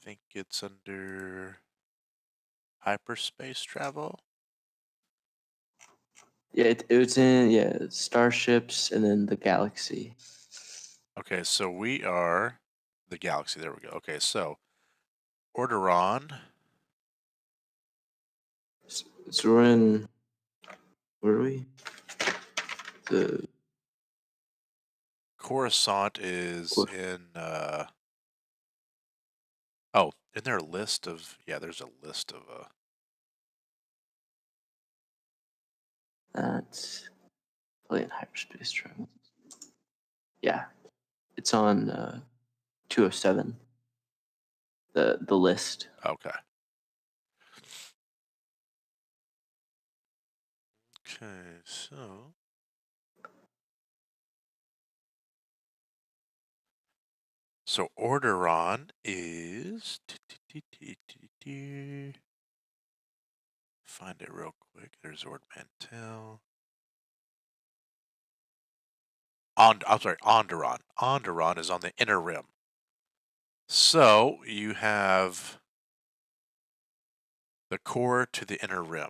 think it's under hyperspace travel. Yeah, it was in starships and then the galaxy. Okay, so we are the galaxy. There we go. Okay, so Orderon. So we're in. Where are we? The Coruscant is in isn't there a list of there's a list of that's probably in hyperspace travel. Yeah, it's on 207. The list. okay. Okay, so Orderon is find it real quick. There's Ord Mantell. I'm sorry, Onderon. Onderon is on the inner rim. So you have the core to the inner rim.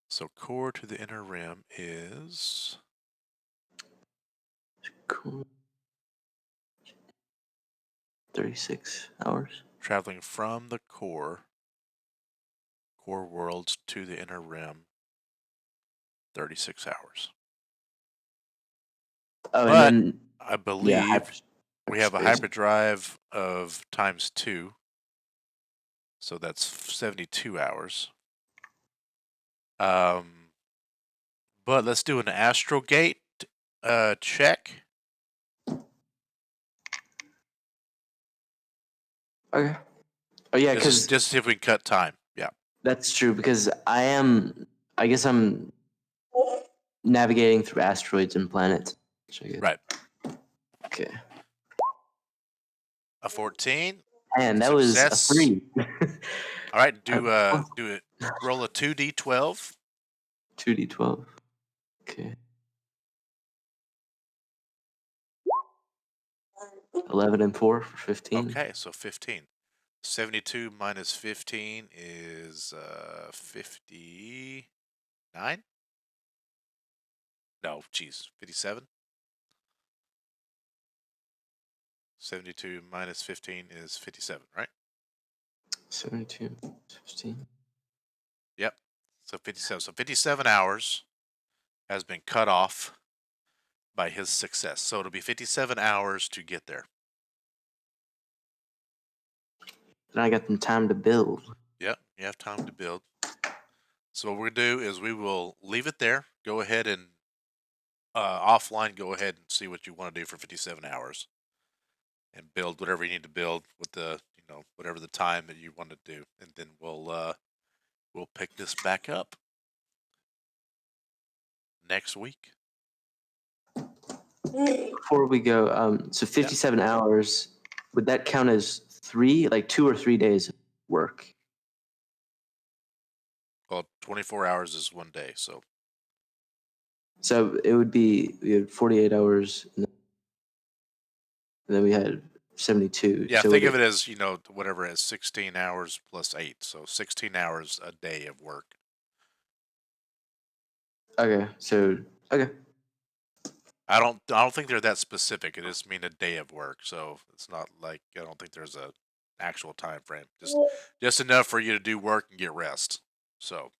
So core to the inner rim is Cool. 36 hours. traveling from the core worlds to the inner rim, 36 hours. Oh, But and then I believe we have a hyperspace. hyperdrive of times 2. So that's 72 hours. But let's do an astrogate check. Okay. Oh yeah, because Just see if we can cut time. Yeah. that's true. Because I guess I'm navigating through asteroids and planets. Right. Okay. A 14. Man, that was a Success. 3. All right. Do it. Roll a 2d12. 2d12. Okay. 11 and 4 for 15. Okay, so 15. 72 minus 15 is 59? No, geez, 57? 72 minus 15 is 57, right? 72, 15. Yep. So 57. So 57 hours has been cut off by his success. So it'll be 57 hours to get there. And I got some time to build. Yep, you have time to build. So what we're going to do is we will leave it there. Go ahead and offline, go ahead and see what you want to do for 57 hours. And build whatever you need to build with the, whatever the time that you want to do. And then we'll pick this back up next week. Before we go, so 57 hours, would that count as 2 or 3 days of work? Well, 24 hours is one day, so. So it would be, we had 48 hours, and then we had 72. Yeah, So think would of it as, whatever it is, 16 hours plus 8. So 16 hours a day of work. Okay, so okay. I don't think they're that specific. It just mean a day of work. So it's not like I don't think there's a actual time frame. Just enough for you to do work and get rest. So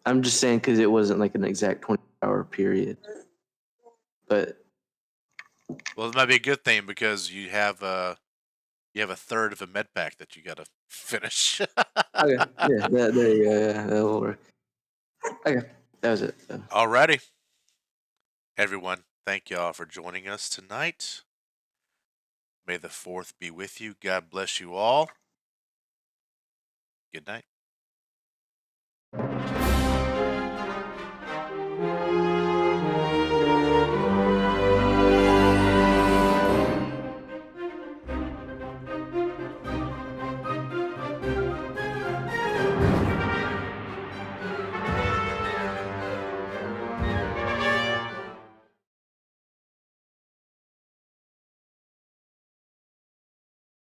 I'm just saying because it wasn't like an exact 20-hour period. But well, it might be a good thing because you have a third of a med pack that you got to finish. okay, yeah, there you go. Yeah, that will work. Okay, that was it. Alrighty, everyone. Thank y'all for joining us tonight. May the 4th be with you. God bless you all. Good night.